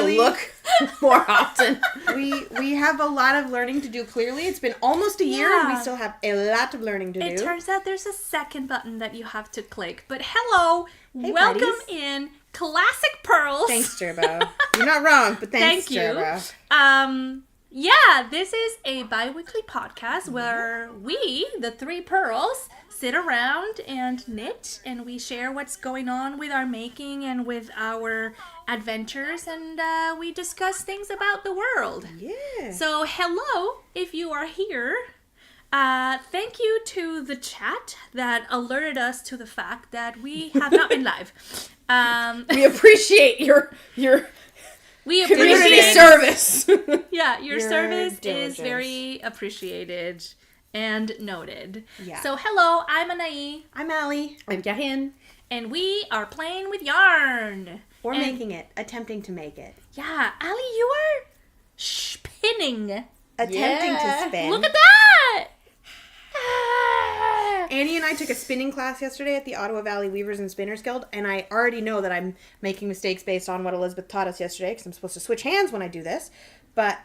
to look more often. We have a lot of learning to do, clearly. It's been almost a year and we still have a lot of learning to do. It turns out there's a second button that you have to click. But hello, Hey, welcome buddies. in Classic Pearls. Thanks, Turbo. You're not wrong, but thanks, Thank you. Turbo. Yeah, this is a bi-weekly podcast where we, the three Pearls, sit around and knit, and we share what's going on with our making and with our adventures, and we discuss things about the world. Yeah. So hello, if you are here. Thank you to the chat that alerted us to the fact that we have not been live. We appreciate your We community appreciate service. Yeah, your Your service is diligence. very appreciated and noted. Yeah. So hello, I'm Anahí, I'm Allie. I'm Carine. and we are playing with yarn. Or And- making it. Attempting to make it. Yeah, Allie, you are spinning. Attempting Yeah. to spin. Look at that! Ah. Annie and I took a spinning class yesterday at the Ottawa Valley Weavers and Spinners Guild, and I already know that I'm making mistakes based on what Elizabeth taught us yesterday, because I'm supposed to switch hands when I do this. But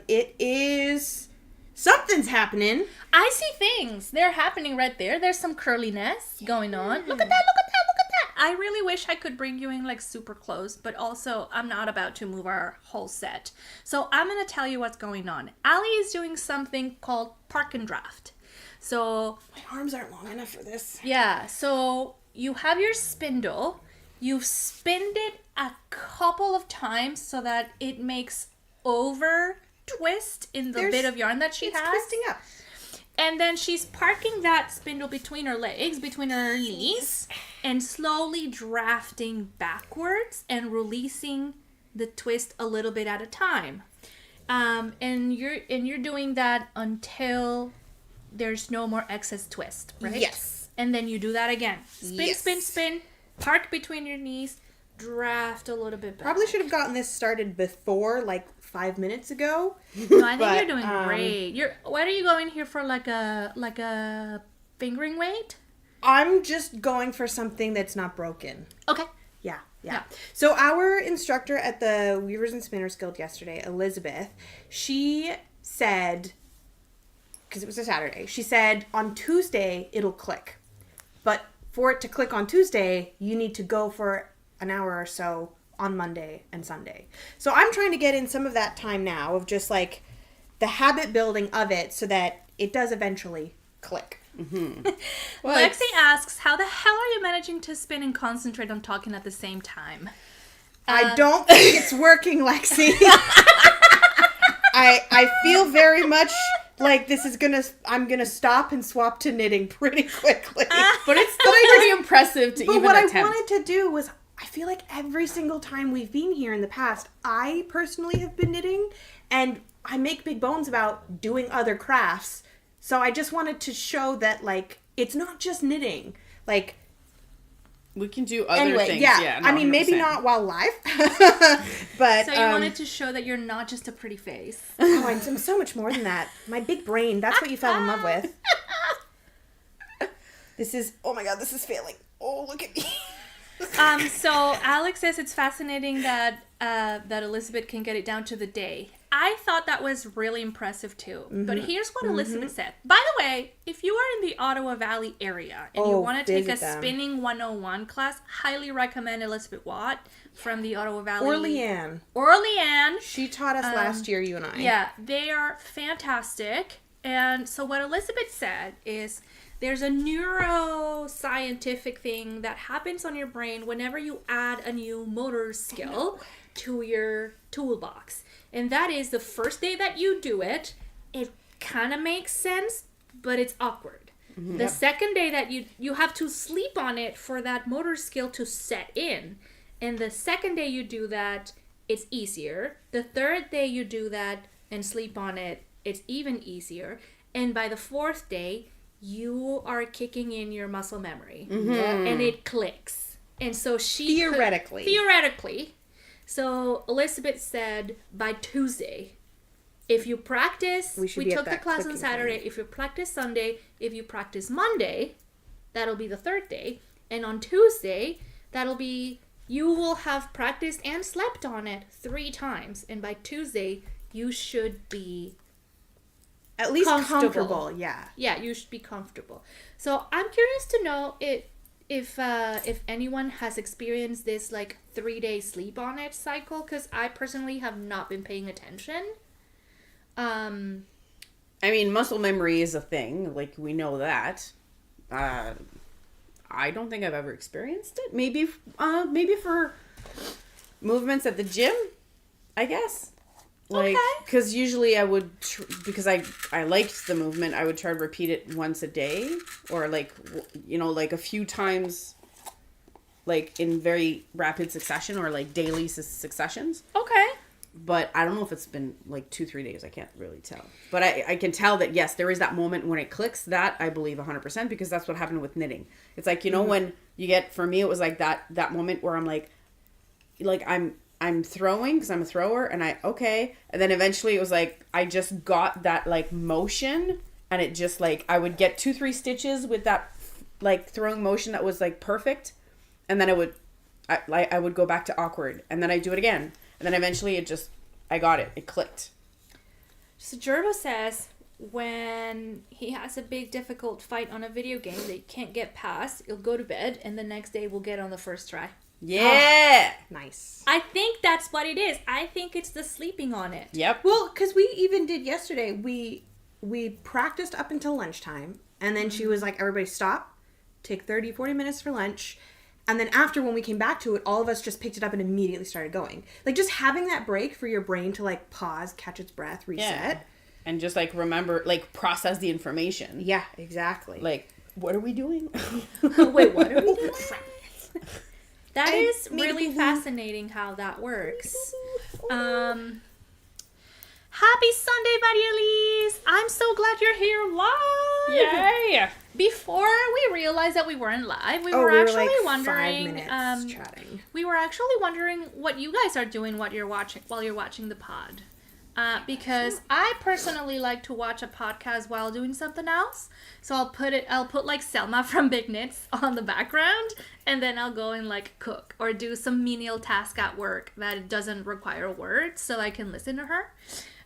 it is... Something's happening. I see things. They're happening right there. There's some curliness going on. Look at that, look at that, look at that. I really wish I could bring you in like super close, but also I'm not about to move our whole set. So I'm going to tell you what's going on. Allie is doing something called park and draft. So My arms aren't long enough for this. yeah, so you have your spindle. You've spinned it a couple of times so that it makes over twist in the bit of yarn that she It's has. twisting up. And then she's parking that spindle between her legs, between her knees, and slowly drafting backwards and releasing the twist a little bit at a time. And you're doing that until there's no more excess twist, right? Yes. And then you do that again. Spin, Yes. spin, spin. Park between your knees. Draft a little bit back. Probably should have gotten this started before, like 5 minutes ago. No, I think But, you're doing great. What are you going here for? Like a fingering weight? I'm just going for something that's not broken. Okay. Yeah. So our instructor at the Weavers and Spinners Guild yesterday, Elizabeth, she said, because it was a Saturday, she said on Tuesday it'll click. But for it to click on Tuesday, you need to go for an hour or so on Monday and Sunday. So I'm trying to get in some of that time now of just like the habit building of it so that it does eventually click. Well, Lexi asks, how the hell are you managing to spin and concentrate on talking at the same time? I don't think it's working, Lexi. I feel very much like this is I'm gonna stop and swap to knitting pretty quickly. but it's still pretty impressive to But even what attempt. I wanted to do was, I feel like every single time we've been here in the past, I personally have been knitting, and I make big bones about doing other crafts. So I just wanted to show that, like, it's not just knitting. Like, We can do other anyway, things. yeah. No, I mean, maybe 100%. not while live, but So you wanted to show that you're not just a pretty face. oh, I'm so much more than that. My big brain, that's what you fell in love with. This is, oh my god, this is failing. Oh, look at me. So Alex says it's fascinating that that Elizabeth can get it down to the day. I thought that was really impressive too. But here's what Elizabeth said. By the way, if you are in the Ottawa Valley area and you Oh, want to take a visit them. Spinning 101 class, highly recommend Elizabeth Watt from the Ottawa Valley. Or Leanne. Or Leanne. She taught us last year, you and I. Yeah, they are fantastic. And so what Elizabeth said is there's a neuroscientific thing that happens on your brain whenever you add a new motor skill to your toolbox. And that is the first day that you do it, it kind of makes sense, but it's awkward. The second day that you have to sleep on it for that motor skill to set in. And the second day you do that, it's easier. The third day you do that and sleep on it, it's even easier. And by the fourth day, you are kicking in your muscle memory. And it clicks. And so she... Theoretically. So Elizabeth said by Tuesday, if you practice... We be at took the that class on clicking Saturday. point. If you practice Sunday, if you practice Monday, that'll be the third day. And on Tuesday, that'll be you will have practiced and slept on it 3 times, and by Tuesday you should be At least comfortable. comfortable, yeah. Yeah, you should be comfortable. So I'm curious to know if anyone has experienced this like 3-day sleep on it cycle, because I personally have not been paying attention. I mean, muscle memory is a thing. Like, we know that. I don't think I've ever experienced it. Maybe for movements at the gym, I guess. Like, Okay. because usually I would, because I liked the movement, I would try to repeat it once a day, or like, like a few times, like in very rapid succession, or like daily successions. Okay. But I don't know if it's been like 2-3 days. I can't really tell. But I can tell that, yes, there is that moment when it clicks. That I believe 100%, because that's what happened with knitting. It's like, when you get, for me, it was like that moment where I'm like I'm throwing, because I'm a thrower, and and then eventually it was like, I just got that like motion, and it just like, I would get 2-3 stitches with that like throwing motion that was like perfect. And then I would go back to awkward, and then I do it again. And then eventually I got it. It clicked. So Gerbo says when he has a big difficult fight on a video game that he can't get past, he'll go to bed and the next day we'll get on the first try. Yeah. Nice. I think that's what it is. I think it's the sleeping on it. Yep. Well, because we even did yesterday, we practiced up until lunchtime, and then she was like, everybody stop, take 30-40 minutes for lunch. And then after, when we came back to it, all of us just picked it up and immediately started going. Like, just having that break for your brain to, like, pause, catch its breath, reset. Yeah. And just, like, remember, like, process the information. Yeah, exactly. Like, what are we doing? Wait, what are we doing? That is really fascinating how that works. Happy Sunday, Buddy Elise! I'm so glad you're here live! Yay! Before we realized that we weren't live, we were actually wondering. 5 minutes chatting. We were actually wondering what you guys are doing while you're watching the pod. Because I personally like to watch a podcast while doing something else. So I'll put like Selma from Big Knits on the background, and then I'll go and like cook or do some menial task at work that doesn't require words, so I can listen to her.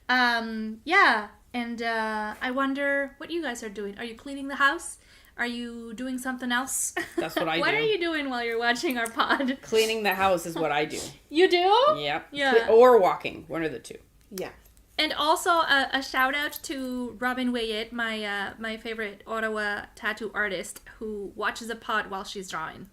Yeah. And I wonder what you guys are doing. Are you cleaning the house? Are you doing something else? That's what I do. What are you doing while you're watching our pod? Cleaning the house is what I do. You do? Yep. Yeah. Or walking. One of the two. Yeah. And also a shout out to Robin Wayette, my favorite Ottawa tattoo artist, who watches a pod while she's drawing.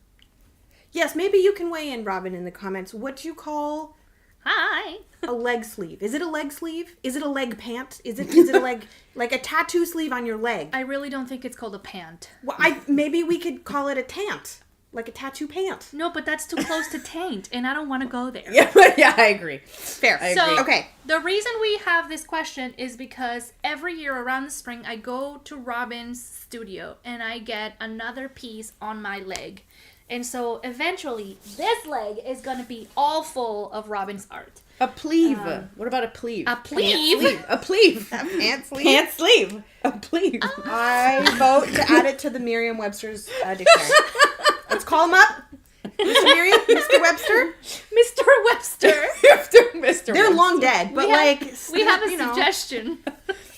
Yes, maybe you can weigh in, Robin, in the comments. What do you call Hi. a leg sleeve? Is it a leg sleeve? Is it a leg pant? Is it a leg, like a tattoo sleeve on your leg? I really don't think it's called a pant. Well, maybe we could call it a tant, like a tattoo pant. No, but that's too close to taint, and I don't want to go there. Yeah, I agree. Fair. I So, agree. Okay. The reason we have this question is because every year around the spring, I go to Robin's studio and I get another piece on my leg. And so eventually, this leg is going to be all full of Robin's art. A pleave. What about a pleave? A pleave? A pleave. A pant sleeve? Pant sleeve. A pleave. I vote to add it to the Merriam-Webster's dictionary. Let's call him up. Mr. Merriam, Mr. Webster. Mr. Webster. Mr. They're Webster. long dead, but we have a you know. suggestion.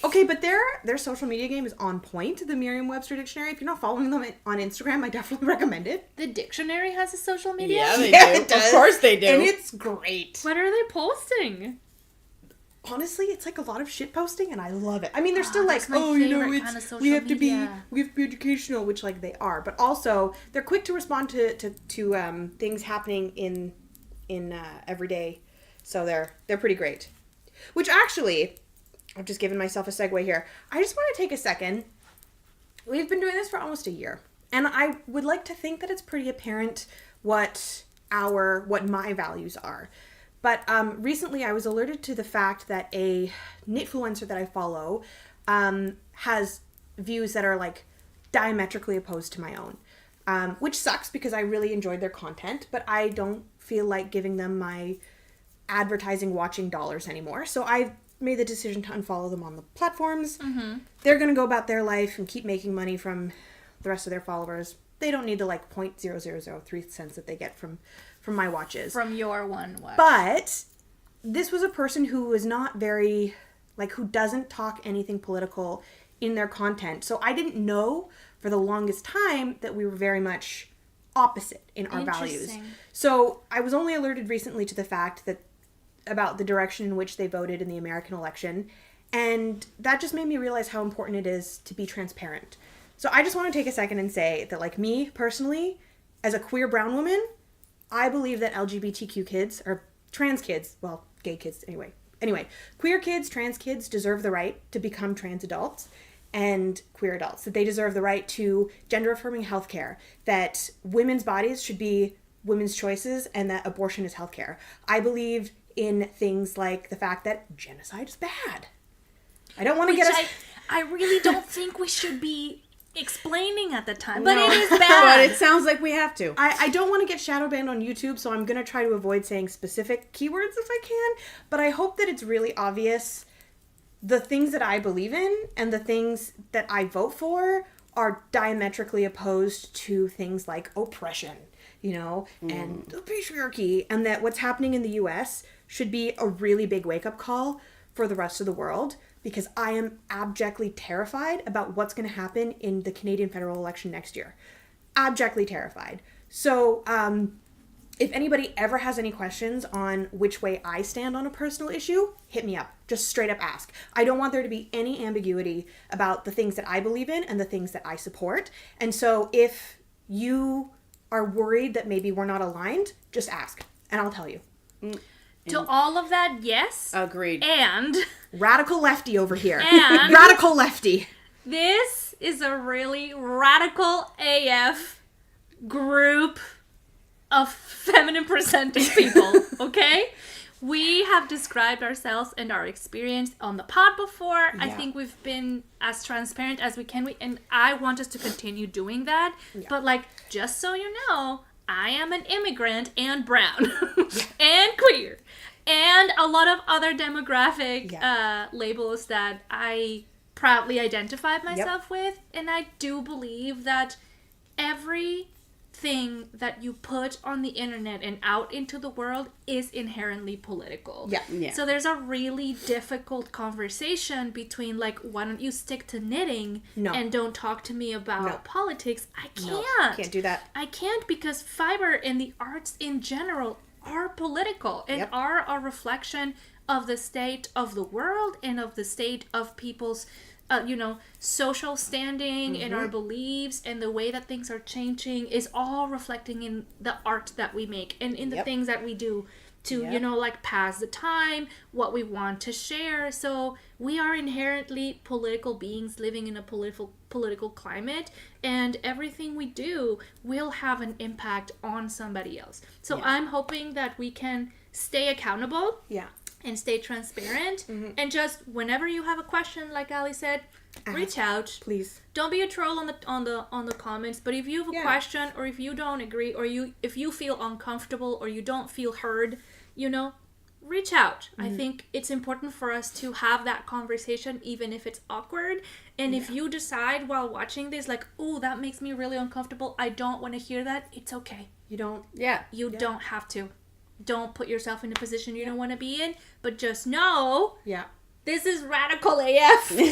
Okay, but their social media game is on point, the Merriam-Webster dictionary. If you're not following them on Instagram, I definitely recommend it. The dictionary has a social media? Yeah, they Yeah, do. it does. Of course they do. And it's great. What are they posting? Honestly, it's like a lot of shit posting, and I love it. I mean, they're still like, that's my oh, you know, favorite it's kind of social we have to media. be educational, which like they are, but also they're quick to respond to things happening in everyday, so they're pretty great. Which actually, I've just given myself a segue here. I just want to take a second. We've been doing this for almost a year, and I would like to think that it's pretty apparent what my values are. But recently I was alerted to the fact that a knitfluencer that I follow has views that are like diametrically opposed to my own, which sucks because I really enjoyed their content, but I don't feel like giving them my advertising watching dollars anymore. So I've made the decision to unfollow them on the platforms. Mm-hmm. They're going to go about their life and keep making money from the rest of their followers. They don't need the like 0.0003 cents that they get from from my watches. From your one watch. But this was a person who was not very, like, who doesn't talk anything political in their content. So I didn't know for the longest time that we were very much opposite in our values. So I was only alerted recently to the fact that about the direction in which they voted in the American election. And that just made me realize how important it is to be transparent. So I just want to take a second and say that, like, me personally, as a queer brown woman, I believe that LGBTQ kids, or trans kids, well, gay kids anyway, queer kids, trans kids deserve the right to become trans adults and queer adults, that they deserve the right to gender-affirming healthcare, that women's bodies should be women's choices, and that abortion is healthcare. I believe in things like the fact that genocide is bad. I don't want to get us... I really don't think we should be explaining at the time, No. but it is bad. But it sounds like we have to. I don't want to get shadow banned on YouTube, so I'm going to try to avoid saying specific keywords if I can, but I hope that it's really obvious the things that I believe in and the things that I vote for are diametrically opposed to things like oppression, and the patriarchy, and that what's happening in the US should be a really big wake-up call for the rest of the world, because I am abjectly terrified about what's going to happen in the Canadian federal election next year. Abjectly terrified. So, if anybody ever has any questions on which way I stand on a personal issue, hit me up. Just straight up ask. I don't want there to be any ambiguity about the things that I believe in and the things that I support. And so if you are worried that maybe we're not aligned, just ask and I'll tell you. To all of that, yes. Agreed. And Radical lefty over here. And- Radical lefty. this is a really radical AF group of feminine presenting people, okay? We have described ourselves and our experience on the pod before. I think we've been as transparent as we can, and I want us to continue doing that. Yeah. But, like, just so you know, I am an immigrant and brown and queer and a lot of other demographic labels that I proudly identify myself with. And I do believe that everything that you put on the internet and out into the world is inherently political. Yeah. So there's a really difficult conversation between, like, why don't you stick to knitting and don't talk to me about politics? I can't. Can't do that. I can't, because fiber and the arts in general are political and are a reflection of the state of the world and of the state of people's social standing and our beliefs, and the way that things are changing is all reflecting in the art that we make and in the things that we do to, like, pass the time, what we want to share. So we are inherently political beings living in a political climate, and everything we do will have an impact on somebody else. So I'm hoping that we can stay accountable. Yeah. And stay transparent, and just whenever you have a question, like Ali said, reach out. Please. Don't be a troll on the comments. But if you have a question, or if you don't agree, or if you feel uncomfortable, or you don't feel heard, reach out. I think it's important for us to have that conversation, even if it's awkward. And if you decide while watching this, like, oh, that makes me really uncomfortable, I don't want to hear that, it's okay. You don't. You don't have to. Don't put yourself in a position you don't want to be in, but just know this is radical AF. We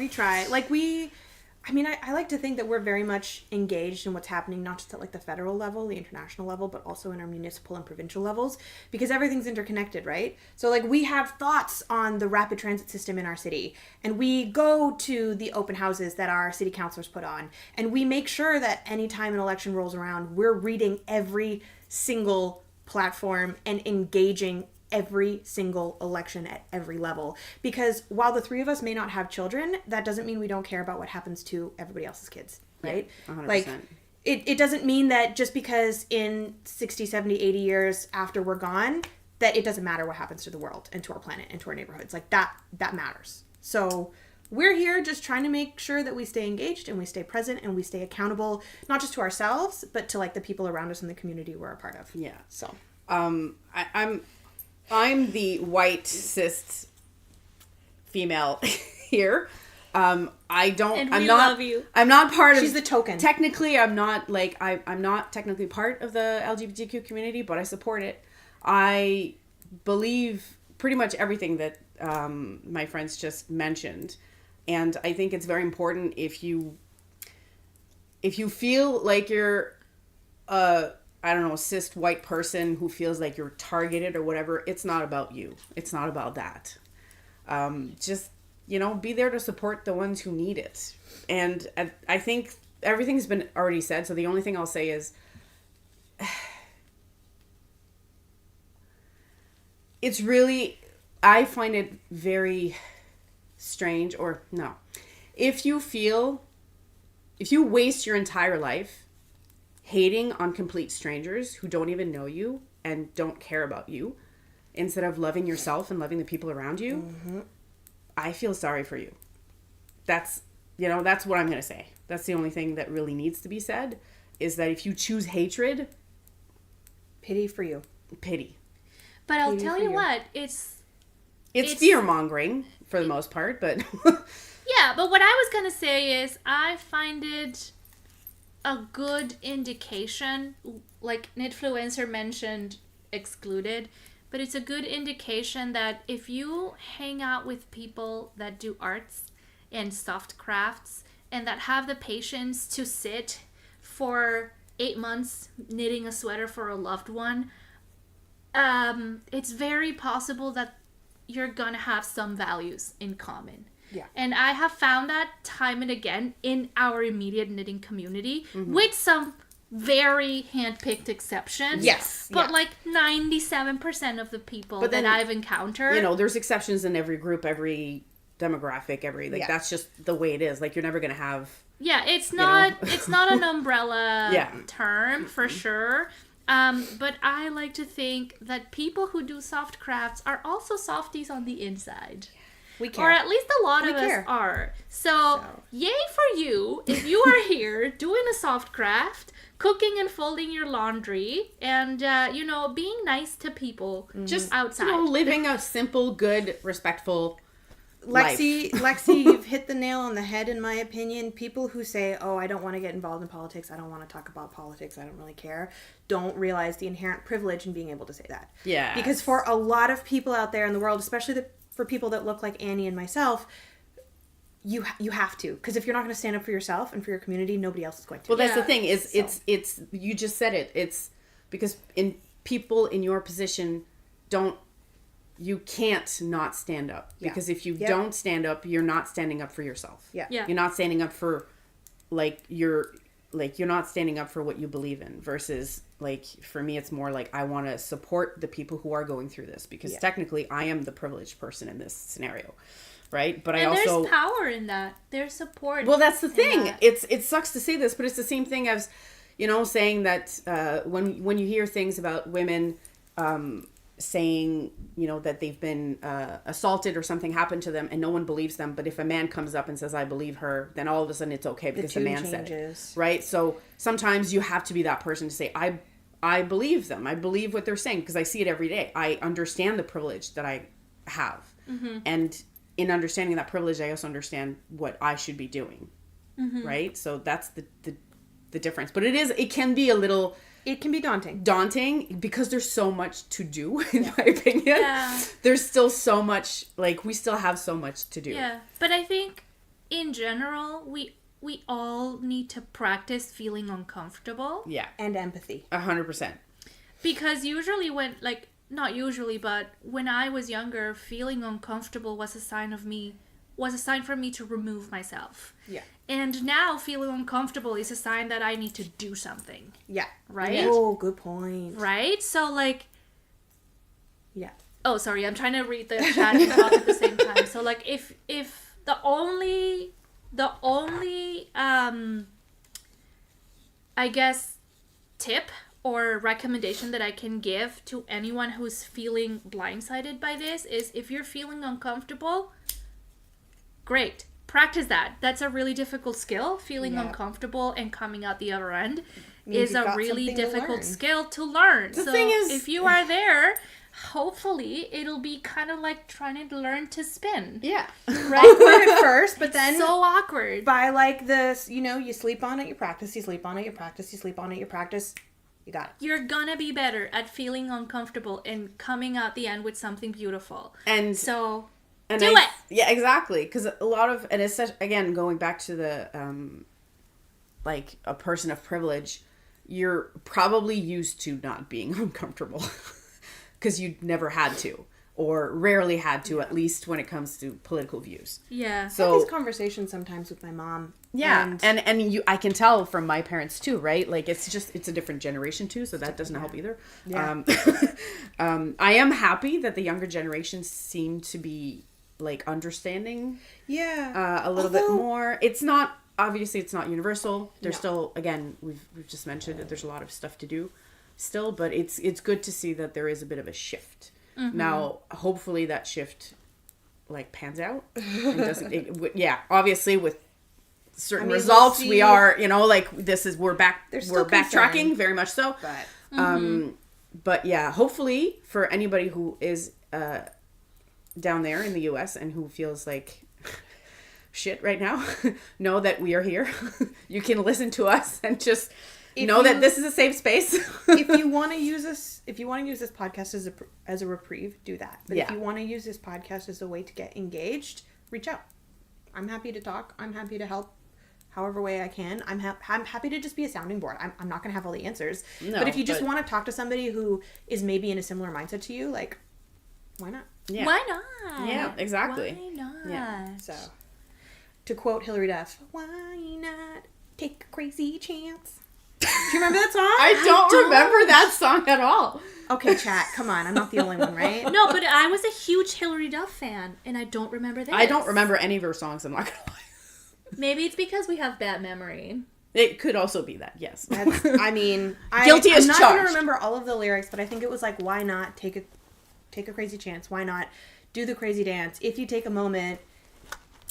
try. Like, I like to think that we're very much engaged in what's happening, not just at, like, the federal level, the international level, but also in our municipal and provincial levels, because everything's interconnected, right? So, like, we have thoughts on the rapid transit system in our city, and we go to the open houses that our city councilors put on, and we make sure that anytime an election rolls around, we're reading every single platform and engaging every single election at every level, because while the three of us may not have children, that doesn't mean we don't care about what happens to everybody else's kids, right? 100%. Like, it doesn't mean that just because in 60, 70, 80 years after we're gone, that it doesn't matter what happens to the world and to our planet and to our neighborhoods. Like, that matters. So we're here just trying to make sure that we stay engaged and we stay present and we stay accountable, not just to ourselves, but to, like, the people around us in the community we're a part of. Yeah. So I'm the white cis female here. I don't. And I'm we not. love you. I'm not part of. She's the token. Technically, I'm not like I'm not technically part of the LGBTQ community, but I support it. I believe pretty much everything that my friends just mentioned, and I think it's very important if you feel like you're I don't know, cis white person who feels like you're targeted or whatever. It's not about you. It's not about that. Just, be there to support the ones who need it. And I think everything's been already said. So the only thing I'll say is it's really, I find it very strange, or no. If you waste your entire life hating on complete strangers who don't even know you and don't care about you, instead of loving yourself and loving the people around you, I feel sorry for you. That's what I'm going to say. That's the only thing that really needs to be said, is that if you choose hatred, pity for you. Pity. But I'll tell you what, it's fear-mongering for the most part, but... Yeah, but what I was going to say is I find it a good indication, like an influencer mentioned, excluded, but it's a good indication that if you hang out with people that do arts and soft crafts and that have the patience to sit for 8 months knitting a sweater for a loved one, it's very possible that you're gonna have some values in common. Yeah. And I have found that time and again in our immediate knitting community, with some very hand-picked exceptions. Yes. But like 97% of the people that I've encountered. There's exceptions in every group, every demographic, that's just the way it is. Like, you're never going to have... Yeah, it's not an umbrella term for sure. But I like to think that people who do soft crafts are also softies on the inside. We care. Or at least a lot of us are. So, yay for you if you are here doing a soft craft, cooking and folding your laundry, and, being nice to people just outside. Living a simple, good, respectful Lexi, you've hit the nail on the head, in my opinion. People who say, oh, I don't want to get involved in politics, I don't want to talk about politics, I don't really care, don't realize the inherent privilege in being able to say that. Yeah. Because for a lot of people out there in the world, especially for people that look like Annie and myself, you have to. Because if you're not going to stand up for yourself and for your community, nobody else is going to. Well, that's the thing, it's you just said it. It's because people in your position you can't not stand up. Because if you don't stand up, you're not standing up for yourself. Yeah. Yeah. You're not standing up for, you're not standing up for what you believe in, versus, for me, it's more like I want to support the people who are going through this, because technically I am the privileged person in this scenario, right? But there's power in that. There's support. Well, that's the thing. It sucks to say this, but it's the same thing as, saying that when you hear things about women saying, that they've been assaulted or something happened to them and no one believes them, but if a man comes up and says, I believe her, then all of a sudden it's okay because the man said it, right? So sometimes you have to be that person to say, I believe them. I believe what they're saying because I see it every day. I understand the privilege that I have. And in understanding that privilege, I also understand what I should be doing. Right? So that's the difference. But it can be a little... It can be daunting. Daunting because there's so much to do, in my opinion. Yeah. There's still so much, we still have so much to do. Yeah. But I think, in general, we all need to practice feeling uncomfortable. Yeah. And empathy. 100%. Because usually not usually, but when I was younger, feeling uncomfortable was a sign for me to remove myself. Yeah. And now feeling uncomfortable is a sign that I need to do something. Yeah. Right? Oh, good point. Right? So, yeah. Oh, sorry. I'm trying to read the chat and talk at the same time. So, if the only I guess, tip or recommendation that I can give to anyone who's feeling blindsided by this is, if you're feeling uncomfortable, great. Practice that. That's a really difficult skill. Feeling uncomfortable and coming out the other end is a really difficult skill to learn. The thing is, if you are there, hopefully it'll be kind of like trying to learn to spin. Yeah. Right? Awkward at first, but then So awkward. by like this, you know, you sleep on it, you practice, you sleep on it, you practice, you sleep on it, you practice, you got it. You're gonna be better at feeling uncomfortable and coming out the end with something beautiful. And So and do it. Yeah, exactly. Because a lot of, and it's such, again, going back to the, like a person of privilege, you're probably used to not being uncomfortable because you never had to, or rarely had to, at least when it comes to political views. Yeah. I have So these conversations sometimes with my mom. yeah, and you, I can tell from my parents too, right? Like it's a different generation too, so that doesn't help either. Yeah. I am happy that the younger generations seem to be like understanding Yeah. a little bit more. It's not, obviously it's not universal. There's No. still, again, we've just mentioned that there's a lot of stuff to do still, but it's good to see that there is a bit of a shift. Now, hopefully that shift like pans out and doesn't, yeah, obviously with certain we'll results see. we are, you know, like this is, we're still backtracking concern. very much so. But But yeah, hopefully for anybody who is down there in the US and who feels like shit right now, know that we are here. You can listen to us and just know that this is a safe space. if you want to use this podcast as a reprieve, do that. But if Yeah. you want to use this podcast as a way to get engaged, reach out. I'm happy to talk. I'm happy to help however way I can. I'm happy to just be a sounding board. I'm not going to have all the answers. No, but if you just but- want to talk to somebody who is maybe in a similar mindset to you, like, why not? Yeah. Why not? Yeah, exactly. Why not? Yeah. So, to quote Hilary Duff, why not take a crazy chance? Do you remember that song? I don't remember that song at all. Okay, chat, come on. I'm not the only one, right? No, but I was a huge Hilary Duff fan, and I don't remember this. I don't remember any of her songs, I'm not gonna lie. Maybe it's because we have bad memory. It could also be that, yes. That's, I mean, Guilty as I'm not charged. going to remember all of the lyrics, but I think it was like, why not take a crazy chance? Why not do the crazy dance? If you take a moment,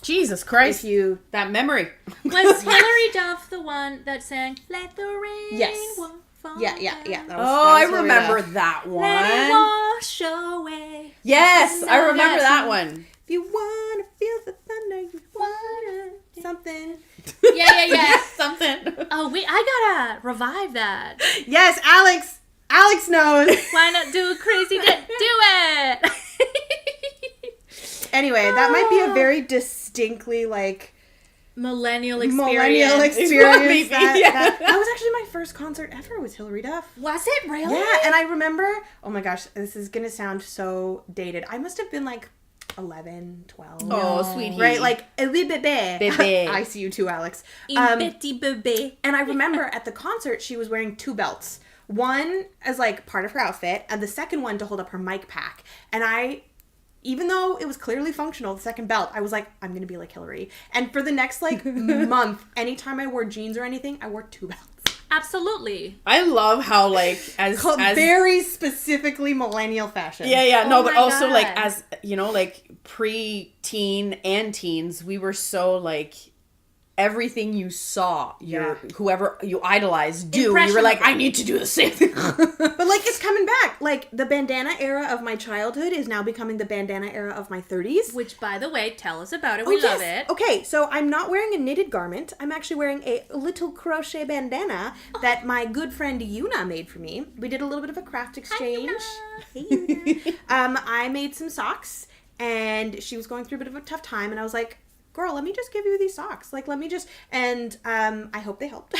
Jesus Christ. if you... That memory. Was Hilary Duff the one that sang "Let the Rain Yes. Fall"? Yeah. That was, Oh, that I was Hilary remember Duff. that Let it one. wash away. Yes, I remember Yes. that one. If you want to feel the thunder, you want something. Yeah. Something. Oh, I gotta revive that. Yes, Alex. Alex knows. Why not do a crazy dance? Do it! Anyway, that might be a very distinctly, like, Millennial experience. millennial experience. Maybe, that yeah. was actually my first concert ever was Hilary Duff. Was it really? Yeah, and I remember, oh my gosh, this is going to sound so dated. I must have been like 11, 12. Oh, sweetie. Right, like, a wee bébé. Bébé. I see you too, Alex. Un petit bébé. And I remember at the concert, she was wearing two belts. One as like part of her outfit, and the second one to hold up her mic pack. And even though it was clearly functional, the second belt, I was like, I'm going to be like Hillary. And for the next like month, anytime I wore jeans or anything, I wore two belts. Absolutely. I love how, like, as Very specifically millennial fashion. yeah, no, Oh but my also, God. like, as, you know, like, pre-teen and teens, we were so, like, everything you saw, whoever you idolized do, you were like, I need to do the same thing. But like, it's coming back. Like, the bandana era of my childhood is now becoming the bandana era of my 30s. Which, by the way, tell us about it. We love it. Okay, so I'm not wearing a knitted garment. I'm actually wearing a little crochet bandana that my good friend Yuna made for me. We did a little bit of a craft exchange. Hey, Yuna. I made some socks, and she was going through a bit of a tough time, and I was like, girl, let me just give you these socks. Like, let me just, and I hope they helped.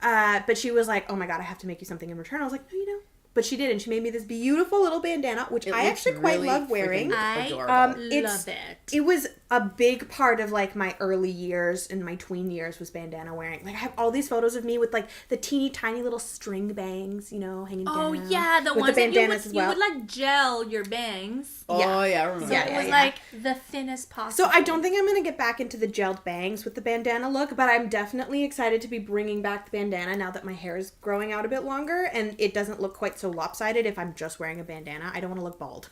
But she was like, oh my God, I have to make you something in return. I was like, no, you don't. But she did, and she made me this beautiful little bandana, which I looks actually quite really love wearing. I adorable. love it. It was a big part of like my early years and my tween years was bandana wearing. Like, I have all these photos of me with like the teeny tiny little string bangs, you know, hanging down. Oh, yeah, the with ones the that bandanas as well. you would like gel your bangs. Oh, yeah, I remember. So it was like the thinnest possible. So I don't think I'm going to get back into the gelled bangs with the bandana look, but I'm definitely excited to be bringing back the bandana now that my hair is growing out a bit longer and it doesn't look quite so lopsided if I'm just wearing a bandana. I don't want to look bald.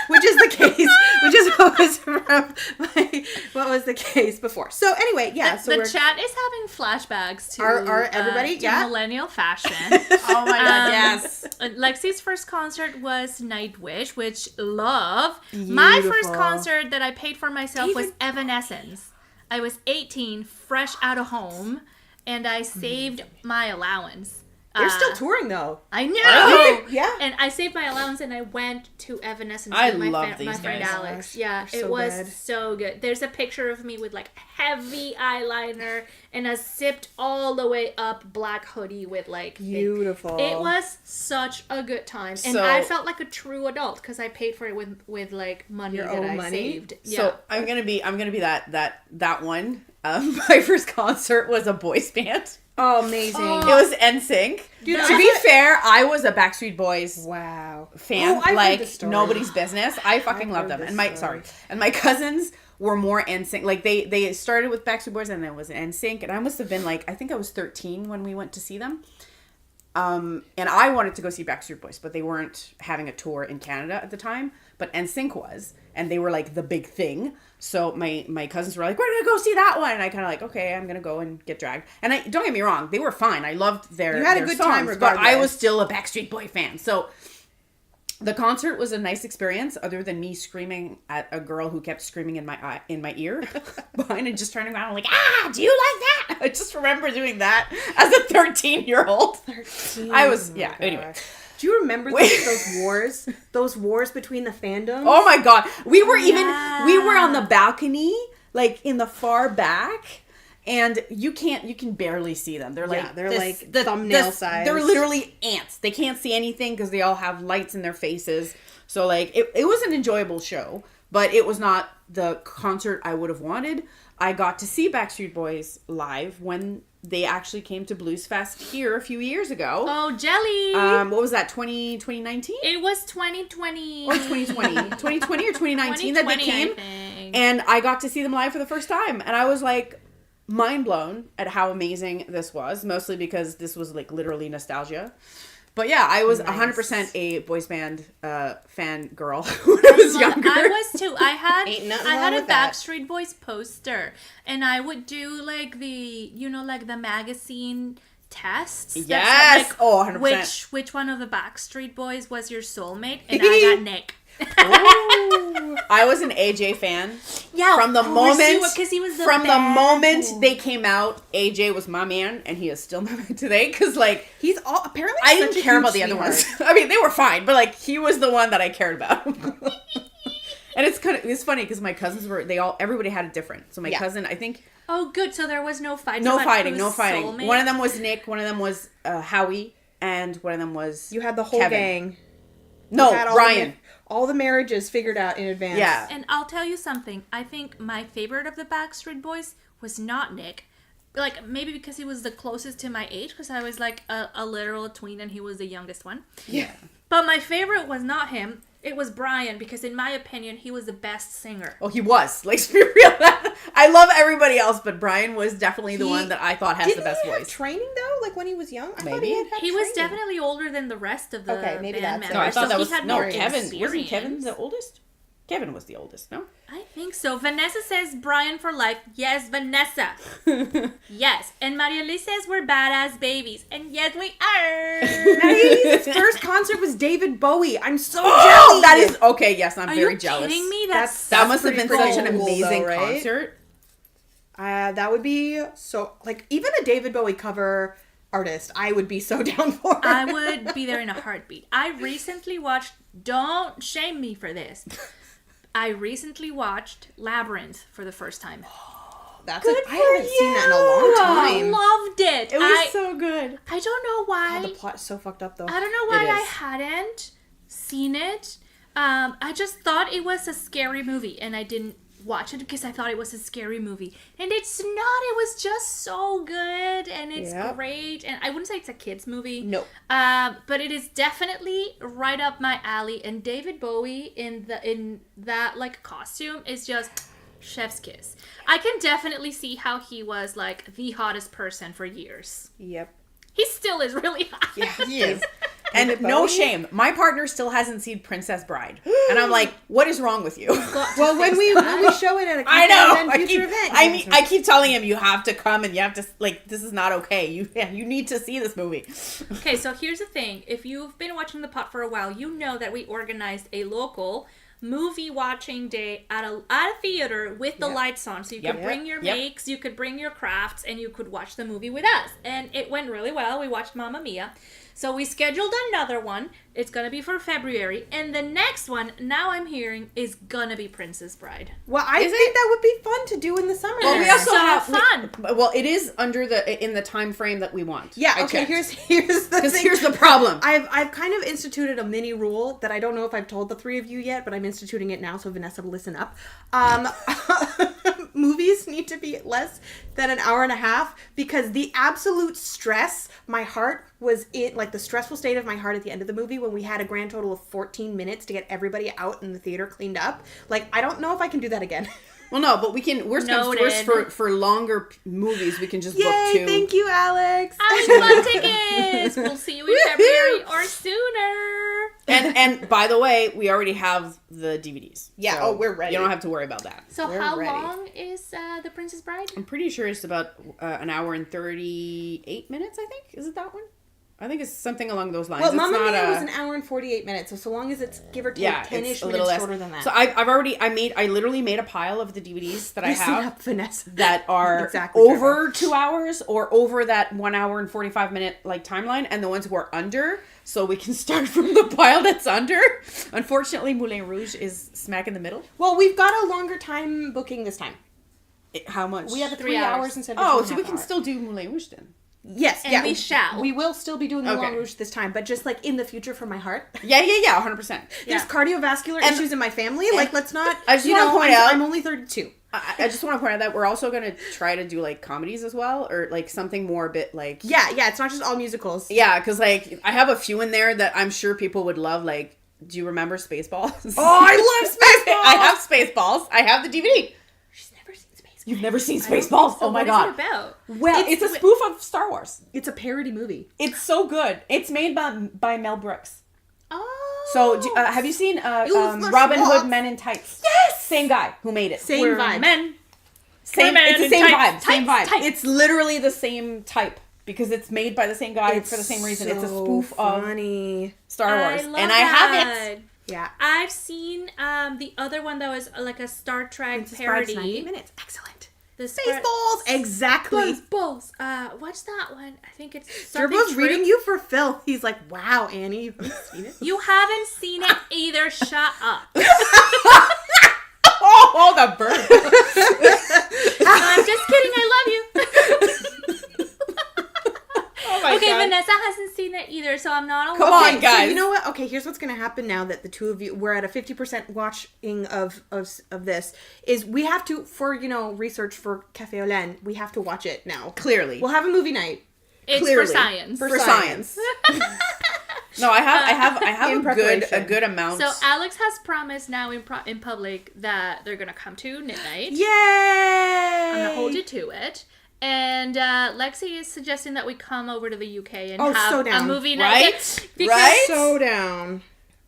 Which is the case. Which is what was the case before. So anyway, yeah. The chat is having flashbacks to our everybody, to yeah, millennial fashion. Oh my god, yes. Lexi's first concert was Nightwish, which love. My first Beautiful. concert that I paid for myself was Evanescence. I was 18, fresh out of home, and I saved my allowance. They're still touring though. I know. Yeah. And I saved my allowance and I went to Evanescence I with love my these friend guys. Alex. Yeah, They're it so was good. so good. There's a picture of me with like heavy eyeliner and a zipped all the way up black hoodie with like Beautiful. It was such a good time, and So- I felt like a true adult because I paid for it with like money Your that own I money? saved. Yeah. So I'm gonna be that one. My first concert was a boys band. Oh, amazing. It was NSYNC. Dude, to be fair, I was a Backstreet Boys Wow. fan, Oh, I've heard like this story. nobody's business. I fucking I've love heard them. this And story. my cousins were more NSYNC. Like they started with Backstreet Boys and then it was NSYNC, and I must have been like, I think I was 13 when we went to see them. And I wanted to go see Backstreet Boys, but they weren't having a tour in Canada at the time. But NSYNC was, and they were like the big thing. So my cousins were like, "We're gonna go see that one," and I kind of like, "Okay, I'm gonna go and get dragged." And I don't get me wrong, they were fine. I loved their You had a their good songs, time but I regardless. was still a Backstreet Boy fan. So the concert was a nice experience, other than me screaming at a girl who kept screaming in my ear behind and just turning around like, do you like that? I just remember doing that as a 13-year-old. 13. I was, Oh my yeah, anyway. gosh. Do you remember those wars between the fandoms? Oh my god. We were Yeah. we were on the balcony, like in the far back, and you can barely see them. They're like, Yeah, they're like thumbnail size. They're literally ants. They can't see anything because they all have lights in their faces. So like, it was an enjoyable show, but it was not the concert I would have wanted. I got to see Backstreet Boys live when they actually came to Blues Fest here a few years ago. Oh, jelly! What was that, 2019? It was 2020. Or 2020. 2020 or 2019 that they 2020, came. I think. And I got to see them live for the first time. And I was like mind blown at how amazing this was. Mostly because this was like literally nostalgia. But yeah, I was 100% a boys band fan girl when I was younger. I was too. I had Ain't nothing I had wrong a with that. Backstreet Boys poster, and I would do like like the magazine tests. that Yes! said, Oh, 100%. Which one of the Backstreet Boys was your soulmate? And I got Nick. Ooh. I was an AJ fan. Yeah, From the of course you moment, were, 'cause he was the from the bad moment boy. they came out, AJ was my man, and he is still my man today. Because like, He's all apparently. I such didn't a care huge about the other sweetheart. ones. I mean, they were fine, but like, he was the one that I cared about. And it's funny because my cousins everybody had it different. So my Yeah. cousin, I think, Oh, good. So there was no fight. no about fighting. whose soulmate? One of them was Nick, one of them was Howie, and one of them was You had the whole Kevin. gang. No, You had Brian. all the marriages figured out in advance. Yeah. And I'll tell you something. I think my favorite of the Backstreet Boys was not Nick. Like, maybe because he was the closest to my age, because I was like a literal tween and he was the youngest one. Yeah. But my favorite was not him. It was Brian, because in my opinion, he was the best singer. Oh, he was. Like, to be real, I love everybody else, but Brian was definitely the one that I thought has the Didn't best he have voice. training though? Like when he was young, I thought Maybe. he had He was training. definitely older than the rest of the Okay, maybe band that's it. members. No, I thought so that he was had no more Kevin. Wasn't Kevin experience. the oldest? Kevin was the oldest, no? I think so. Vanessa says Brian for life. Yes, Vanessa. Yes. And Maria Liz says we're badass babies. And yes, we are. His first concert was David Bowie. I'm so Oh, jealous. that is okay. Yes, I'm Are very you jealous. kidding me? That must have been pretty such an cool, amazing though, right? concert. That would be so like even a David Bowie cover artist. I would be so down for. I would be there in a heartbeat. I recently watched, don't shame me for this. I recently watched Labyrinth for the first time. That's Good I haven't for seen that in a you. long I time. loved it. It was so good. I don't know why. God, the plot's so fucked up though. I don't know why It I is. hadn't seen it. I just thought it was a scary movie, and I didn't watch it because I thought it was a scary movie. And it's not. It was just so good, and it's Yep. great. And I wouldn't say it's a kid's movie. Nope. But it is definitely right up my alley. And David Bowie in that like costume is just chef's kiss. I can definitely see how he was like the hottest person for years. Yep. He still is really hot. Yeah, he is. And no shame, my partner still hasn't seen Princess Bride, and I'm like, what is wrong with you? Well, when we show it at a I know. future event, I keep telling him you have to come and you have to like. This is not okay. You need to see this movie. Okay, so here's the thing. If you've been watching The Pot for a while, you know that we organized a local movie watching day at a theater with the lights on. So you could bring your makes, you could bring your crafts, and you could watch the movie with us. And it went really well. We watched Mamma Mia. So we scheduled another one. It's going to be for February. And the next one, now I'm hearing, is going to be Princess Bride. Well, I think that would be fun to do in the summer. Well, we also have fun. Well, it is in the time frame that we want. Yeah, okay, here's the thing. Here's the problem. I've kind of instituted a mini rule that I don't know if I've told the three of you yet, but I'm instituting it now, so Vanessa will listen up. Movies need to be less than an hour and a half, because the absolute stress, my heart was in, like, the stressful state of my heart at the end of the movie when we had a grand total of 14 minutes to get everybody out in the theater cleaned up. Like, I don't know if I can do that again. Well, no, but we can. Worst comes to worst, for longer movies, we can just book 2. Thank you, Alex. I love tickets. We'll see you in February or sooner. And by the way, we already have the DVDs. Yeah. So we're ready. You don't have to worry about that. So We're how ready. long is The Princess Bride? I'm pretty sure it's about an hour and 38 minutes. I think is it that one? I think it's something along those lines. Well, it's Mamma not Mia was an hour and 48 minutes, so long as it's give or take 10-ish minutes shorter than that. So I literally made a pile of the DVDs that I have Vanessa. that are Exactly, over 2 hours or over that 1 hour and 45 minute like timeline, and the ones who are under, so we can start from the pile that's under. Unfortunately, Moulin Rouge is smack in the middle. Well, we've got a longer time booking this time. How much? We have 3 3 hours. hours instead of 2.5 so we can hours. still do Moulin Rouge then. Yes, And we shall. We will still be doing the Okay. Moulin Rouge this time, but just like in the future for my heart. Yeah, 100%. There's cardiovascular issues in my family. Like, let's not. I just want to point out. I'm only 32. I just want to point out that we're also going to try to do like comedies as well, or like something more a bit like. Yeah, it's not just all musicals. Yeah, because like I have a few in there that I'm sure people would love. Like, do you remember Spaceballs? Oh, I love Spaceballs. I have Spaceballs. I have the DVD. She's never seen Spaceballs. You've never seen Spaceballs? Oh my god! What is it about? Well, it's a spoof of Star Wars. It's a parody movie. It's so good. It's made by Mel Brooks. Oh. So, have you seen the Robin Schwartz. Hood Men in Tights? Yes! Same guy who made it. Same vibe. Men. Same, Men it's the in same tights, vibe. Same tights, vibe. tights. It's literally the same type because it's made by the same guy for the same reason. It's a spoof funny. of Star Wars, I love and I have it. Yeah. I've seen the other one that was like a Star Trek Princess Bride's 90 parody. minutes. Excellent. The Spaceballs. Exactly. Spaceballs. What's that one? I think it's something Turbo's True. reading you for Phil. He's like, wow, Annie, you haven't seen it? You haven't seen it either. Shut up. Oh, the bird. No, I'm just kidding. I love you. Oh my Okay, god. Vanessa hasn't seen it either, so I'm not alone. Come on, So guys. you know what? Okay, here's what's going to happen now that the two of you, we're at a 50% watching of this, is we have to, for, research for Café Olen, we have to watch it now. Clearly. We'll have a movie night. It's Clearly. for science. For science. No, I have In a preparation. good amount. So Alex has promised now in public that they're gonna come to midnight. Yay! I'm gonna hold you to it. And Lexi is suggesting that we come over to the UK and Oh, have so down. a movie night. Right? Because Right? So down.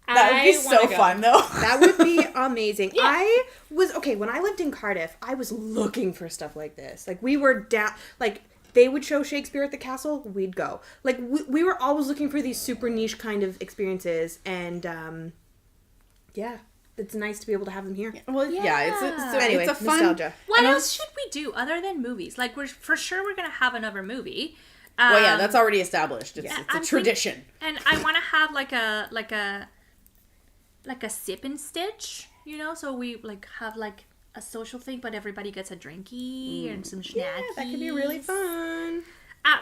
that would be I wanna so go. fun, though. That would be amazing. When I lived in Cardiff, I was looking for stuff like this. Like, we were down, like, they would show Shakespeare at the castle, we'd go. Like, we were always looking for these super niche kind of experiences, and, yeah, it's nice to be able to have them here. Well, Yeah. Anyway, it's a fun. nostalgia. What And else should we do other than movies? Like, we're gonna have another movie. Well, yeah, that's already established. It's, yeah, it's a I'm tradition. And I want to have like a sip and stitch, so we like have like a social thing, but everybody gets a drinky and some snackies. Yeah, that could be really fun.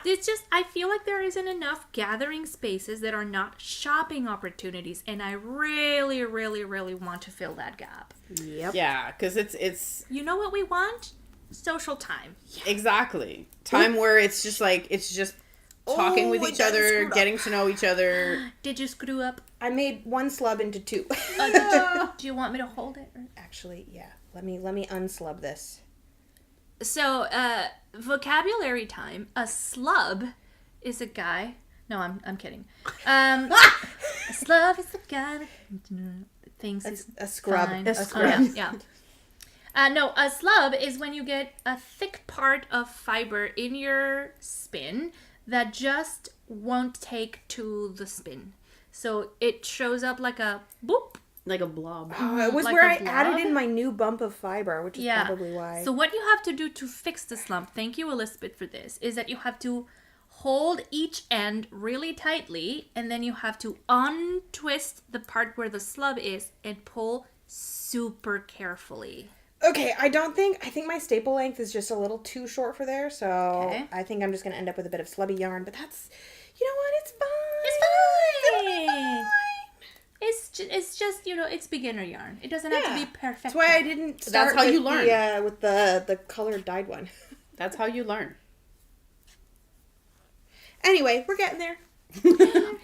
It's just, I feel like there isn't enough gathering spaces that are not shopping opportunities, and I really, really, really want to fill that gap. Yep. Yeah, because it's You know what we want? Social time. exactly time where it's just talking with I each just other, screwed up. getting to know each other. Did you screw up? I made one slub into two. Do you want me to hold it? Actually, yeah. Let me unslub this. So, vocabulary time. A slub is a guy No, I'm kidding. A slub is the guy that thinks he's A scrub. fine. A scrub. Oh, yeah. No, a slub is when you get a thick part of fiber in your spin that just won't take to the spin. So it shows up like a boop. Like a blob. Oh, it was Like where a I added blob? in my new bump of fiber, which is probably why. So what you have to do to fix the slump, thank you Elizabeth for this, is that you have to hold each end really tightly, and then you have to untwist the part where the slub is and pull super carefully. Okay, I think my staple length is just a little too short for there, so Okay. I think I'm just going to end up with a bit of slubby yarn, but that's, you know what, it's fine. It's fine. It's just, it's beginner yarn. It doesn't have to be perfect. That's why I didn't start That's how with you learn. with the colored dyed one. That's how you learn. Anyway, we're getting there.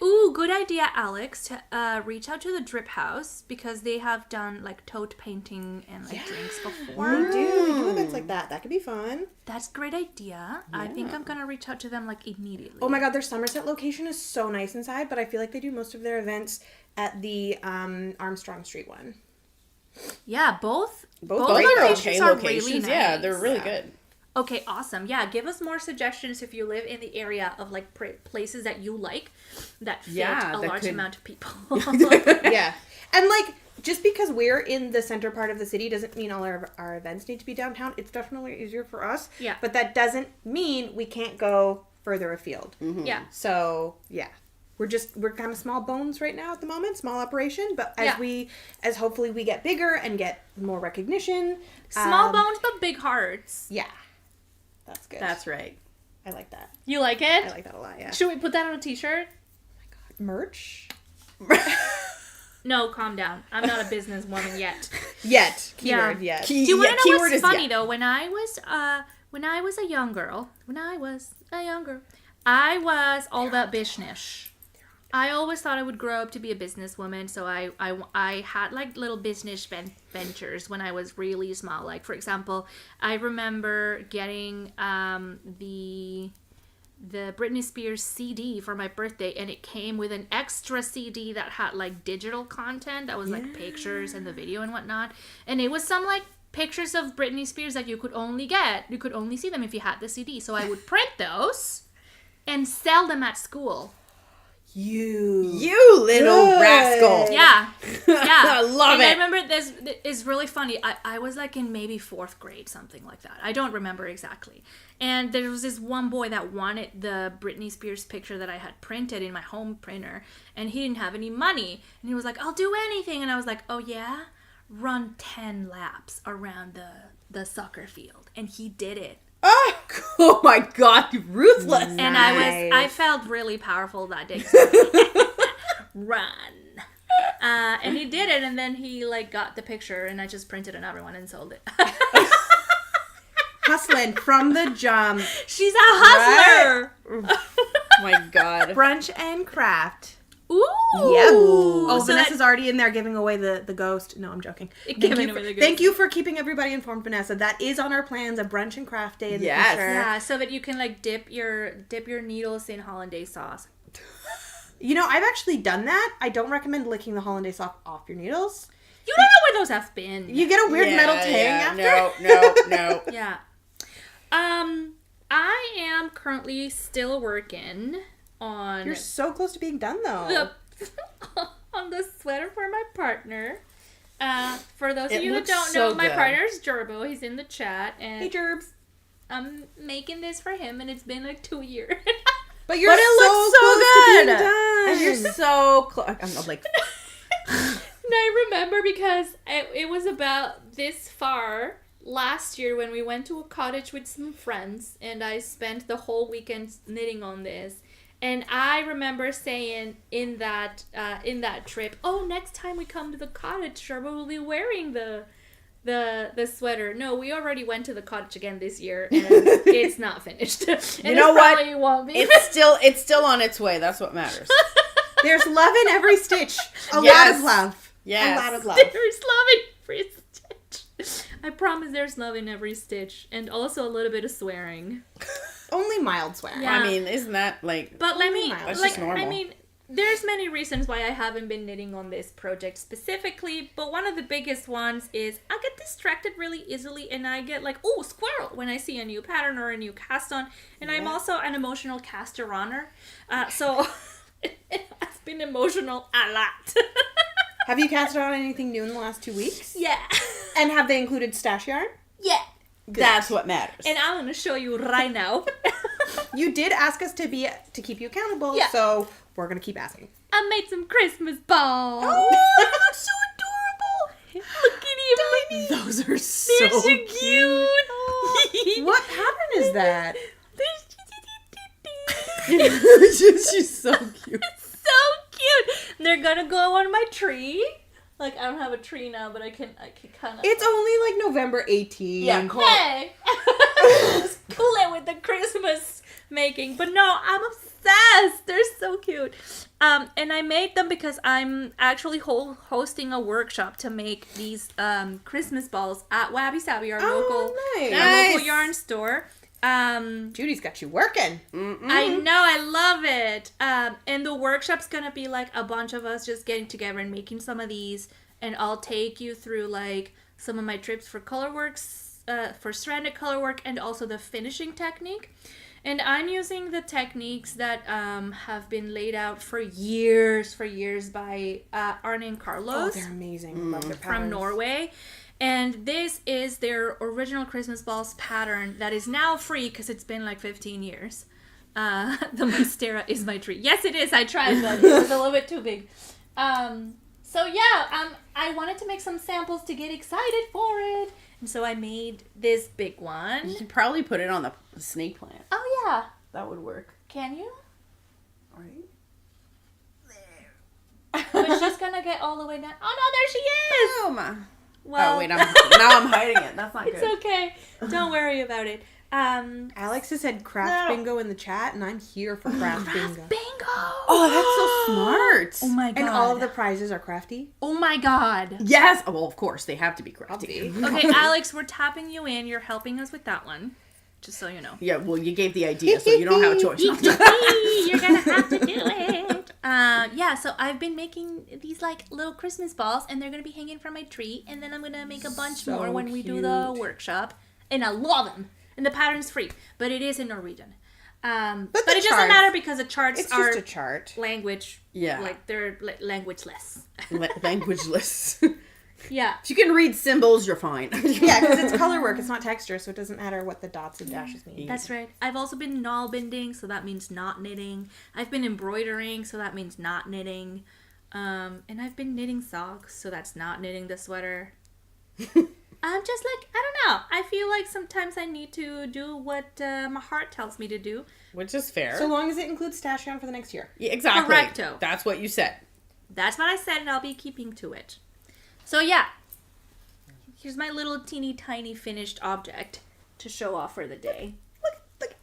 Ooh, good idea, Alex, to reach out to the Drip House because they have done like tote painting and like drinks before. We do events like that. That could be fun. That's a great idea. I think I'm gonna reach out to them like immediately. Oh my god, their Somerset location is so nice inside, but I feel like they do most of their events at the Armstrong Street one. Yeah, both great locations are really nice. Yeah, they're really good. Okay, awesome. Yeah, give us more suggestions if you live in the area of like places that you like that fit a large amount of people. Yeah. And like, just because we're in the center part of the city doesn't mean all our events need to be downtown. It's definitely easier for us. Yeah. But that doesn't mean we can't go further afield. Mm-hmm. Yeah. So, yeah. We're kind of small bones right now at the moment, small operation, but as hopefully we get bigger and get more recognition. Small bones but big hearts. Yeah. That's good. That's right. I like that. You like it? I like that a lot, yeah. Should we put that on a t-shirt? Merch? No, calm down. I'm not a businesswoman yet. Yet. Keyword, yet. Do you want to know what's funny though? When I was a young girl, I was all about business. I always thought I would grow up to be a businesswoman, so I had like little business ventures when I was really small. Like for example, I remember getting the Britney Spears CD for my birthday, and it came with an extra CD that had like digital content that was like pictures and the video and whatnot, and it was some like pictures of Britney Spears that you could only see them if you had the CD. So I would print those and sell them at school. You little rascal. Yeah. I love it. I remember this is really funny. I was like in maybe 4th grade, something like that. I don't remember exactly. And there was this one boy that wanted the Britney Spears picture that I had printed in my home printer, and he didn't have any money. And he was like, I'll do anything. And I was like, oh yeah? Run 10 laps around the soccer field. And he did it. Oh my god, ruthless. And I felt really powerful that day. Run. And he did it, and then he like got the picture, and I just printed another one and sold it. Hustling from the jump. She's a hustler. Oh my god. Brunch and craft. Ooh. Yep. Oh, So Vanessa's already in there giving away the ghost. No, I'm joking. Thank you for keeping everybody informed, Vanessa. That is on our plans, a brunch and craft day in the future. Yeah, so that you can like dip your needles in hollandaise sauce. You know, I've actually done that. I don't recommend licking the hollandaise sauce off your needles. You don't know where those have been. You get a weird metal tang after. No. Yeah. I am currently still working on... You're so close to being done, though. on the sweater for my partner. For those of It you who looks don't so know, my good. partner's Gerbo. He's in the chat. And Hey, Gerbs. I'm making this for him, and it's been like 2 years. But it looks so close good. to being done. And you're so close. I'm like... And I remember because it was about this far last year when we went to a cottage with some friends, and I spent the whole weekend knitting on this. And I remember saying in that trip, oh, next time we come to the cottage, Sherba will be wearing the sweater. No, we already went to the cottage again this year, and it's not finished. And You know what? It won't be. It's still on its way. That's what matters. There's love in every stitch. A Yes. lot of love. Yes. A lot of love. There's love in every stitch. I promise there's love in every stitch, and also a little bit of swearing. only mild swear. Yeah. I mean, isn't that like... But let me, That's like, just normal. I mean, there's many reasons why I haven't been knitting on this project specifically, but one of the biggest ones is I get distracted really easily and I get like, oh, squirrel, when I see a new pattern or a new cast on. And I'm also an emotional caster honor. So it has been emotional a lot. Have you cast on anything new in the last 2 weeks? Yeah. And have they included stash yarn? Yeah. That's what matters. And I'm going to show you right now. You did ask us to keep you accountable, Yeah. so we're gonna keep asking. I made some Christmas balls. Oh, that looks so adorable! Look at him. Those are They're so so cute. What pattern is that? She's so cute. So cute. They're gonna go on my tree. Like, I don't have a tree now, but I can kind of... It's only like November 18th. Yeah, Hey! Just cool it with the Christmas making. But no, I'm obsessed. They're so cute. And I made them because I'm actually hosting a workshop to make these Christmas balls at Wabi Sabi, our local yarn store. Judy's got you working. I know, I love it. And the workshop's gonna be like a bunch of us just getting together and making some of these, and I'll take you through like some of my tips for color works, for stranded color work, and also the finishing technique. And I'm using the techniques that have been laid out for years by Arne and Carlos. Oh, they're amazing. Love their patterns. From Norway. And this is their original Christmas balls pattern that is now free because it's been like 15 years. The Monstera is my tree. Yes, it is. I tried, but it was a little bit too big. So yeah, I wanted to make some samples to get excited for it. And so I made this big one. You could probably put it on the snake plant. Oh yeah. That would work. Can you? Right? But she's gonna get all the way down. Oh no, there she is! Oh, my. Well, Oh, wait, now I'm hiding it. That's not it's good. okay. Don't worry about it. Alex has said craft bingo in the chat, and I'm here for craft bingo. Bingo! Oh, that's so smart. Oh my god. And all of the prizes are crafty. Oh my god. Yes. Oh, well, of course, they have to be crafty. Okay, Alex, we're tapping you in. You're helping us with that one. Just so you know. Yeah, well, you gave the idea, so you don't have a choice. You're gonna have to do it. Yeah, so I've been making these like little Christmas balls, and they're gonna be hanging from my tree, and then I'm gonna make a bunch So more when we do the workshop. And I love them. And the pattern's free, but it is in Norwegian. But it doesn't charts- matter because the charts It's are just a chart. language. Yeah. Like they're languageless. Languageless. Yeah. If you can read symbols, you're fine. Yeah, because it's color work. It's not texture, so it doesn't matter what the dots and dashes mean. That's right. I've also been knallbinding, so that means not knitting. I've been embroidering, so that means not knitting. And I've been knitting socks, so that's not knitting the sweater. I'm just like, I don't know. I feel like sometimes I need to do what my heart tells me to do. Which is fair. So long as it includes stash yarn for the next year. Yeah, exactly. Correcto. That's what you said. That's what I said, and I'll be keeping to it. So yeah, here's my little teeny tiny finished object to show off for the day. Look.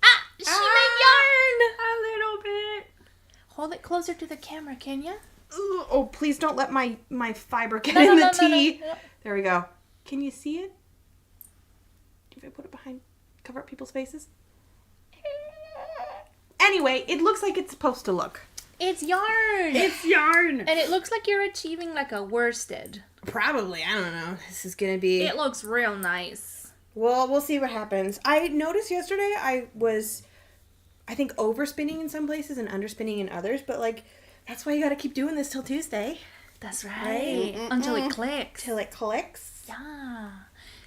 Ah, she made yarn a little bit. Hold it closer to the camera, can ya? Ooh, oh, please don't let my fiber get No, in no, the no, no, tea. no. There we go. Can you see it? If I put it behind, cover up people's faces? Anyway, it looks like it's supposed to look. It's yarn. It's yarn. And it looks like you're achieving like a worsted. Probably. I don't know. This is going to be... It looks real nice. Well, we'll see what happens. I noticed yesterday I was, I think, overspinning in some places and underspinning in others. But, like, that's why you got to keep doing this till Tuesday. That's right. Until it clicks. Till it clicks. Yeah.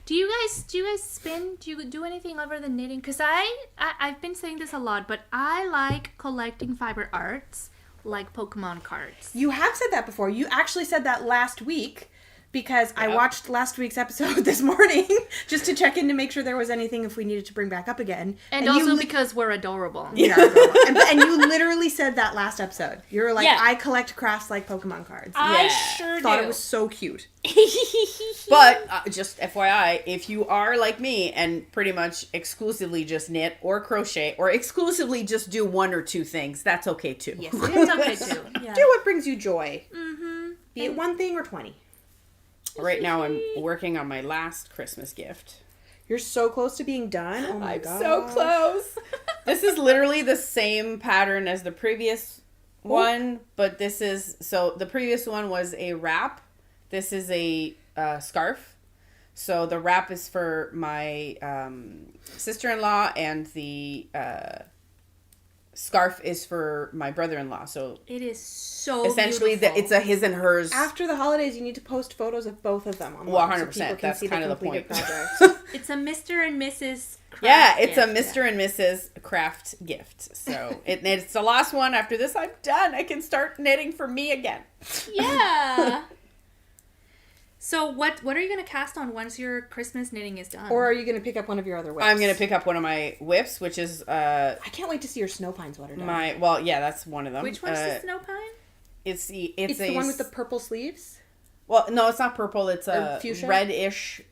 Do you guys spin? Do you do anything other than knitting? Because I've been saying this a lot, but I like collecting fiber arts like Pokemon cards. You have said that before. You actually said that last week because I watched last week's episode this morning just to check in to make sure there was anything if we needed to bring back up again. And also because we're adorable. We are adorable. and you literally said that last episode. You were like, Yeah. I collect crafts like Pokemon cards. I Yeah. sure Thought do. it was so cute. But just FYI, if you are like me and pretty much exclusively just knit or crochet or exclusively just do one or two things, that's okay too. Yes, It's okay too. Yeah. do what brings you joy. Mm-hmm. Be it one thing or 20. Right now I'm working on my last Christmas gift. You're so close to being done. Oh my god. So close. This is literally the same pattern as the previous one, but this is, so the previous one was a wrap. This is a scarf. So the wrap is for my sister-in-law, and the scarf is for my brother-in-law. So it is so essentially beautiful. it's a his and hers. After the holidays, you need to post photos of both of them online. Well, 100%. So people can That's see kind the of the point. project. It's a Mr. and Mrs. Craft Yeah, it's a gift. Mr. and Mrs. Craft gift. So it's the last one. After this, I'm done. I can start knitting for me again. Yeah. So what are you going to cast on once your Christmas knitting is done? Or are you going to pick up one of your other whips? I'm going to pick up one of my whips, which is I can't wait to see your snow pine sweater done. that's one of them. Which one's the snow pine? It's the one with the purple sleeves? Well, no, it's not purple. It's a fuchsia? reddish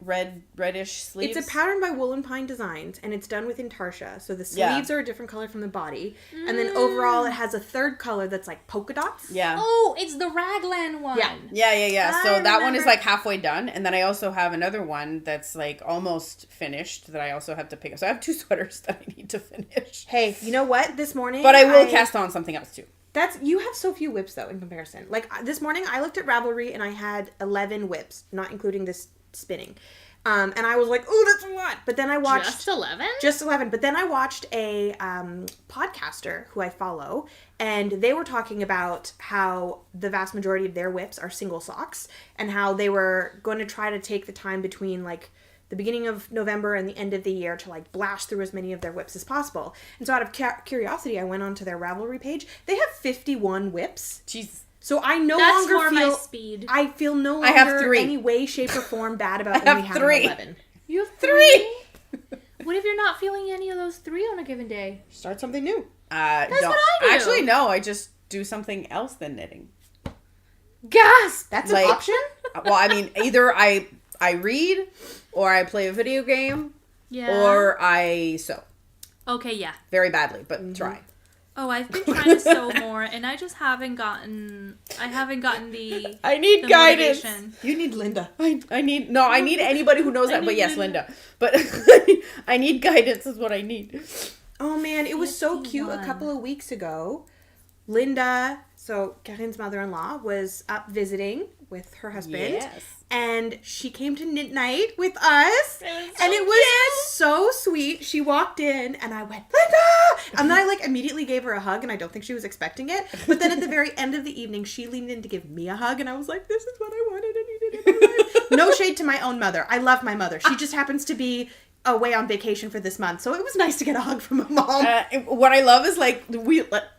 sleeves. It's a pattern by Wool and Pine Designs, and it's done with Intarsia. So the sleeves are a different color from the body, and then overall it has a third color that's like polka dots. Yeah. Oh, it's the raglan one. Yeah. So I that one is remember. like halfway done, and then I also have another one that's like almost finished that I also have to pick up. So I have 2 sweaters that I need to finish. Hey, you know what? This morning, But I will cast on something else too. You have so few whips though in comparison. Like this morning, I looked at Ravelry and I had 11 whips, not including this spinning, and I was like, "Oh, that's a lot." But then I watched Just 11? Just 11. But then I watched a podcaster who I follow, and they were talking about how the vast majority of their whips are single socks, and how they were going to try to take the time between like the beginning of November and the end of the year to like blast through as many of their whips as possible. And so out of curiosity, I went onto their Ravelry page. They have 51 whips. Jesus. So I no That's longer more feel my speed. I feel no longer I have 3. any way, shape, or form bad about have only having 3. 11. You have 3? What if you're not feeling any of those 3 on a given day? Start something new. That's what I do. Actually, no. I just do something else than knitting. Gasp! That's Like- an option? Well, I mean, either I read, or I play a video game, Yeah. or I sew. Okay, yeah. Very badly, but try. Oh, I've been trying to sew more, and I just haven't gotten the I need the guidance. motivation. You need Linda. I need anybody who knows that, but need yes, Linda. Linda. But I need guidance is what I need. Oh man, it was so cute. A 51. couple of weeks ago, Linda, so Carine's mother-in-law, was up visiting with her husband. Yes. And she came to knit night with us. It was And so it was so sweet. She walked in and I went, Linda! And then I like immediately gave her a hug, and I don't think she was expecting it. But then at the very end of the evening, she leaned in to give me a hug, and I was like, this is what I wanted and needed in my life. No shade to my own mother. I love my mother. She just happens to be away on vacation for this month. So it was nice to get a hug from a mom. What I love is like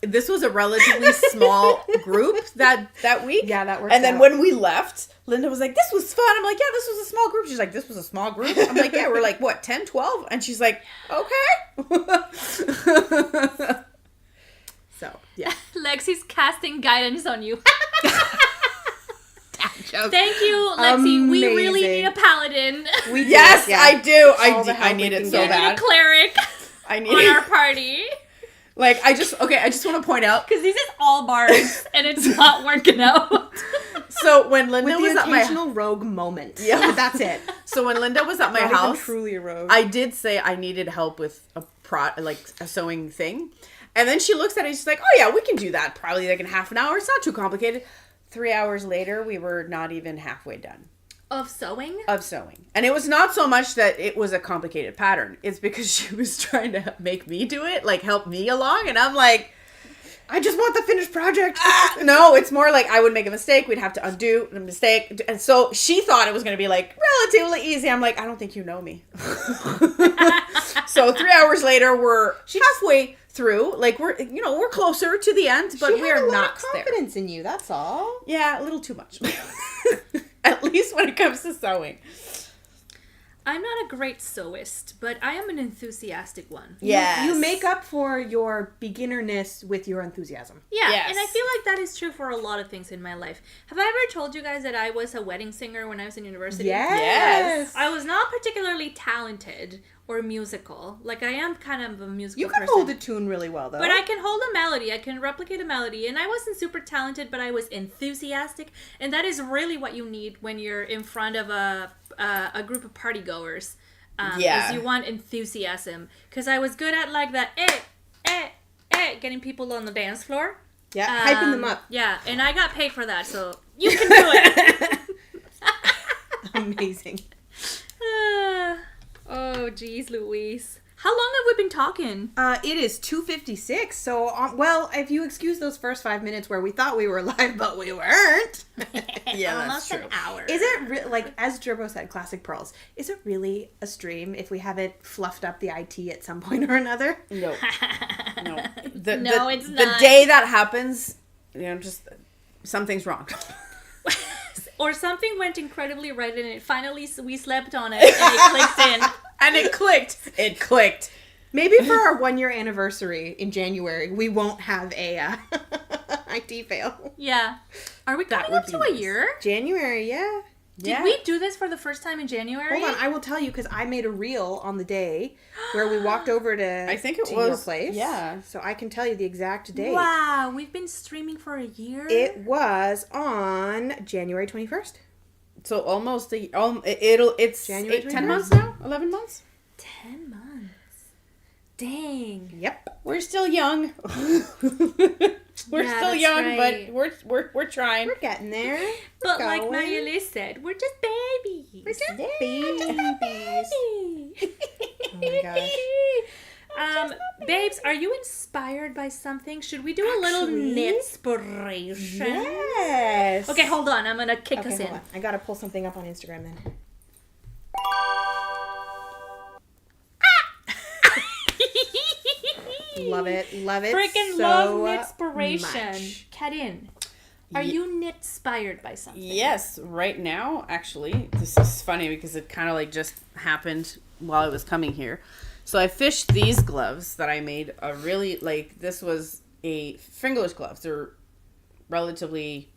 this was a relatively small group that week. Yeah, that worked And then out. when we left, Linda was like, "This was fun." I'm like, "Yeah, this was a small group." She's like, "This was a small group." I'm like, "Yeah, we're like what, 10, 12?" And she's like, "Okay." So, yeah. Lexi's casting guidance on you. Joke. Thank you, Lexi. We really Amazing. need a paladin. We did, Yes, yeah. I do. All the I help need we it can so get. We need a bad. cleric I need on our it. party. Like I just want to point out. Because this is all bards, and it's not working out. So when Linda With was the at my occasional rogue moment. Yeah. But that's it. so when Linda was at my Not even house, truly a rogue. I did say I needed help with a sewing thing. And then she looks at it and she's like, "Oh yeah, we can do that probably like in half an hour. It's not too complicated." 3 hours later, we were not even halfway done Of sewing? of sewing. And it was not so much that it was a complicated pattern. It's because she was trying to make me do it, like help me along. And I'm like, I just want the finished project. no, it's more like I would make a mistake. We'd have to undo the mistake. And so she thought it was going to be like relatively easy. I'm like, I don't think you know me. So 3 hours later, we're halfway through. Like we're closer to the end, but She we had are a lot not of there. confidence in you, that's all. Yeah, a little too much. At least when it comes to sewing. I'm not a great sewist, but I am an enthusiastic one. Yes. You make up for your beginnerness with your enthusiasm. Yeah, Yes. and I feel like that is true for a lot of things in my life. Have I ever told you guys that I was a wedding singer when I was in university? Yes. I was not particularly talented or musical. Like, I am kind of a musical You can person. hold a tune really well, though. But I can hold a melody. I can replicate a melody. And I wasn't super talented, but I was enthusiastic. And that is really what you need when you're in front of a group of partygoers. Yeah. Is you want enthusiasm. Because I was good at like the getting people on the dance floor. Yeah, hyping them up. Yeah, and I got paid for that, so you can do it. Amazing. Oh, geez, Louise. How long have we been talking? It is 2:56. So, well, if you excuse those first 5 minutes where we thought we were live, but we weren't. Yeah, Almost that's true. an hour. Is it like, as Gerbo said, classic pearls? Is it really a stream if we haven't fluffed up the IT at some point or another? No. No. It's The not. day that happens, just something's wrong. Or something went incredibly right and it finally, we slept on it and it clicked in. And it clicked. It clicked. Maybe for our 1 year anniversary in January, we won't have a IT fail. Yeah. Are we coming up to a year? January, yeah. Did we do this for the first time in January? Hold on, I will tell you because I made a reel on the day where we walked over to I think it to was your place. Yeah. So I can tell you the exact date. Wow, we've been streaming for a year? It was on January 21st. So almost it's January 10 21st. months now? 11 months? 10 months. Dang. Yep. We're still young. We're Yeah, still that's young, right. but we're trying. We're getting there. But like going. Maria said, we're just babies. We're just babies. Oh my gosh. Babes, are you inspired by something? Should we do a little Actually, knitspiration? Yes. Okay, hold on. I'm gonna kick Okay, us hold in. on. I gotta pull something up on Instagram then. Love it. Love it. Freaking so love knitspiration. much. Carine, are you knitspired by something? Yes, right now, actually, this is funny because it kind of like just happened while I was coming here. So I fished these gloves that I made this was a fingerless gloves. They're relatively,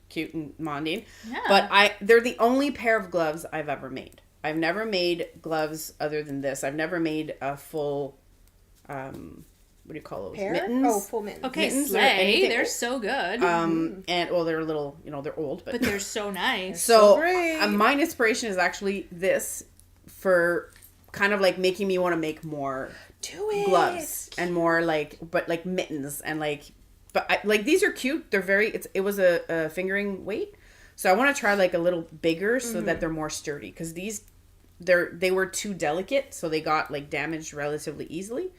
cute and mundane. Yeah. But they're the only pair of gloves I've ever made. I've never made gloves other than this. I've never made a full, what do you call those? Pair? Mittens. Oh, full mittens. Okay, Mittens or slay. anything. They're so good. And they're a little, they're old, but they're so nice. so great. my inspiration is actually this for kind of like making me want to make more Do it. gloves and more but mittens and these are cute. They're it was a fingering weight. So I want to try like a little bigger so that they're more sturdy because they were too delicate. So they got like damaged relatively easily.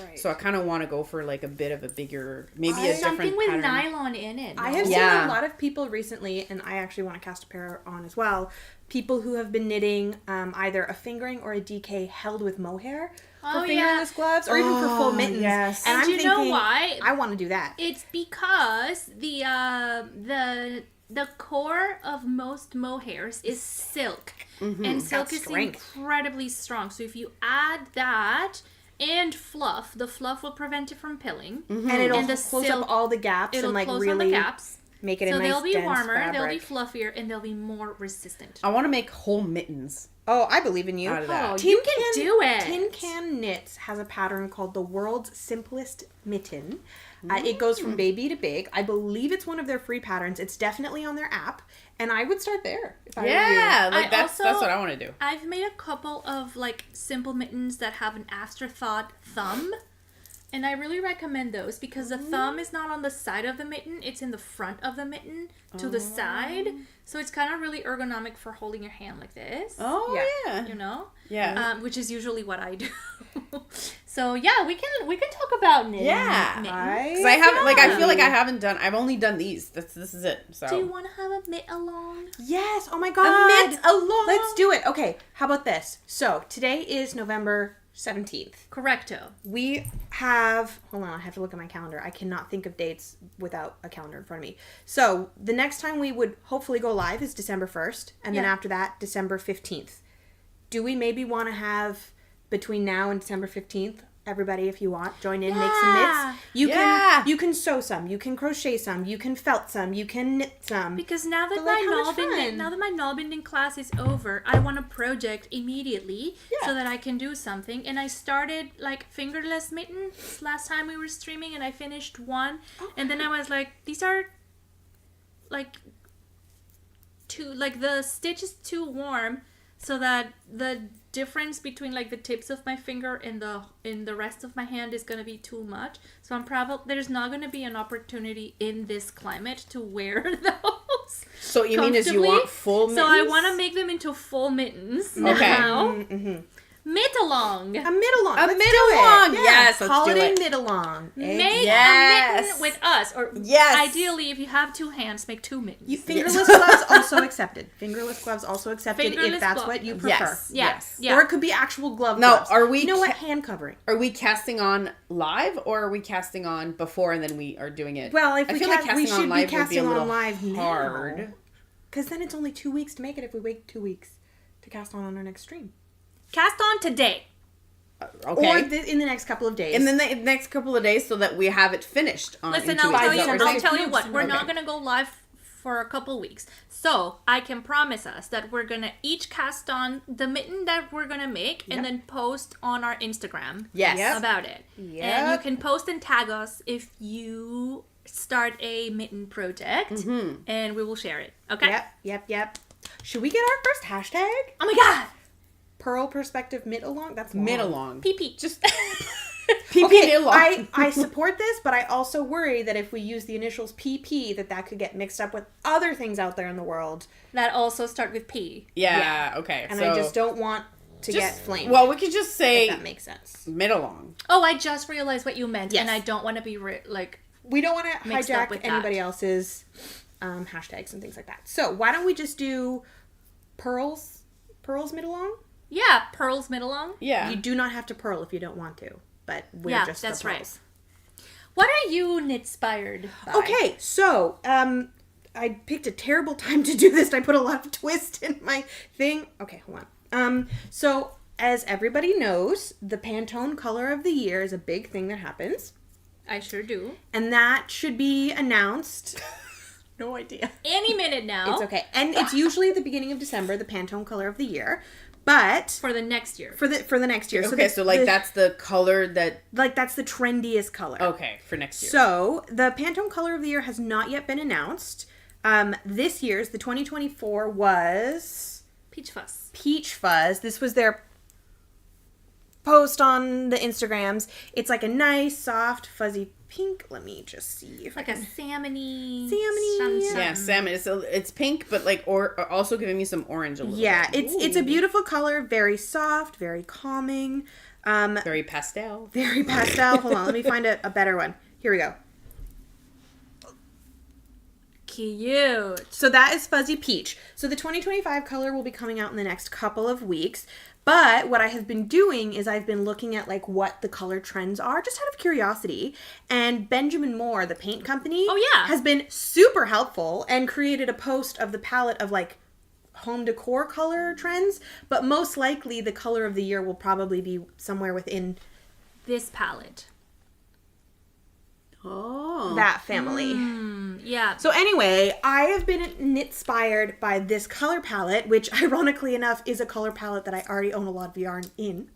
Right. So I kind of want to go for like a bit of a bigger, maybe a different Something with pattern. nylon in it. I no? have seen Yeah. a lot of people recently, and I actually want to cast a pair on as well. People who have been knitting either a fingering or a DK held with mohair Oh, for yeah. fingerless gloves, or even for full Oh, mittens. yes. And I'm do you know thinking, why? I want to do that. It's because the core of most mohairs is silk, and silk Got is strength. incredibly strong. So if you add that and fluff, the fluff will prevent it from pilling, And it'll And the close silk- up all the gaps it'll and like close really on the gaps. make it a So nice they'll be dense warmer, they'll be fabric. fluffier, and they'll be more resistant. I want to make whole mittens Oh, I believe in you. out of that. Oh, Tin you can do it. Tin Can Knits has a pattern called the World's Simplest Mitten. It goes from baby to big. I believe it's one of their free patterns. It's definitely on their app, and I would start there if I were you. Yeah, like I that's also- what I want to do. I've made a couple of like simple mittens that have an afterthought thumb. And I really recommend those because the thumb is not on the side of the mitten, it's in the front of the mitten to the side. So it's kind of really ergonomic for holding your hand like this. Oh Yeah. yeah, You know? yeah. Which is usually what I do. So yeah, we can talk about knitting. Yeah. mittens. Because I haven't I feel like I haven't done. I've only done these. This is it. So Do you want to have a mitt along? Yes. Oh my god. mitt along. Let's do it. Okay. How about this? So today is November 17th. Correcto. We have, hold on, I have to look at my calendar. I cannot think of dates without a calendar in front of me. So the next time we would hopefully go live is December 1st. And then Yeah. after that, December 15th. Do we maybe want to have between now and December 15th, everybody, if you want, join in, make some Yeah. knits. You can sew some, you can crochet some, you can felt some, you can knit some. Because now that But, like, how my much fun? knob bending class is over, I want a project immediately Yeah. so that I can do something. And I started like fingerless mittens last time we were streaming, and I finished one. And then I was like, these are like the stitch is too warm, so that the difference between like the tips of my finger and the rest of my hand is gonna be too much. So I'm probably there's not gonna be an opportunity in this climate to wear those. So you mean is you want full mittens? So I want to make them into full mittens. Okay. Now. Mm-hmm. Mid-along. A mid-along. A Let's mid-along. do it. Yes, let's Holiday do it. mid-along. Make Yes. a mitten with us. Or Yes. ideally, if you have two hands, make two mittens. Fingerless gloves also accepted. Fingerless gloves also accepted Fingerless if that's glove. what you prefer. Yes. Yes. Yes. Yeah. Or it could be actual gloves. No, are we You know what? Hand covering. Are we casting on live or are we casting on before and then we are doing it? Well, if I we, feel like we casting should on be live would be a casting little on live hard. Because then it's only 2 weeks to make it if we wait 2 weeks to cast on our next stream. Cast on today. Okay. Or in the next couple of days. in the next couple of days so that we have it finished on Listen, in 2 I'll weeks. tell Is you. that what you're I'll saying? tell you what. We're not Okay. gonna go live for a couple weeks, so I can promise us that we're gonna each cast on the mitten that we're gonna make, and then post on our Instagram. Yes. Yep. About it. Yep. And you can post and tag us if you start a mitten project, and we will share it. Okay. Yep. Should we get our first hashtag? Oh my god. Purl Perspective mid-along? That's long. Mid-along. PP. Just PP Okay, mid-along. I support this, but I also worry that if we use the initials PP, that could get mixed up with other things out there in the world. That also start with P. Yeah, okay. And so I just don't want to get just flamed. Well, we could just if say that makes sense. mid-along. Oh, I just realized what you meant, Yes. and I don't want to be like. We don't want to Mixed up hijack with anybody that. else's hashtags and things like that. So why don't we just do Pearl's mid-along? Yeah, Pearl's mid-along. Yeah. You do not have to purl if you don't want to, but we're Yeah, just that's the right. pearls. What are you knit-inspired by? Okay, so I picked a terrible time to do this. I put a lot of twist in my thing. Okay, hold on. So as everybody knows, the Pantone Color of the Year is a big thing that happens, I sure do. and that should be announced. No idea. Any minute now. It's okay, and it's usually at the beginning of December, the Pantone Color of the Year, but For the next year. for the next year. Okay, so like that's the color that... that's the trendiest color. Okay, for next year. So, the Pantone Color of the Year has not yet been announced. This year's, the 2024, was Peach Fuzz. Peach Fuzz. This was their post on the Instagrams. It's like a nice, soft, fuzzy pink. Let me just see if Like I a can... salmon-y. Salmon-y, Yeah, salmon. It's pink, but like or also giving me some orange a little Yeah, bit. it's a beautiful color. Very soft, very calming. Very pastel. Very pastel. Hold on, let me find a better one. Here we go. Cute. So that is Fuzzy Peach. So the 2025 color will be coming out in the next couple of weeks. But what I have been doing is I've been looking at like what the color trends are, just out of curiosity. And Benjamin Moore, the paint company, has been super helpful and created a post of the palette of like home decor color trends. But most likely the color of the year will probably be somewhere within This palette. Oh. that family. Yeah. So anyway, I have been knit-inspired by this color palette, which ironically enough is a color palette that I already own a lot of yarn in.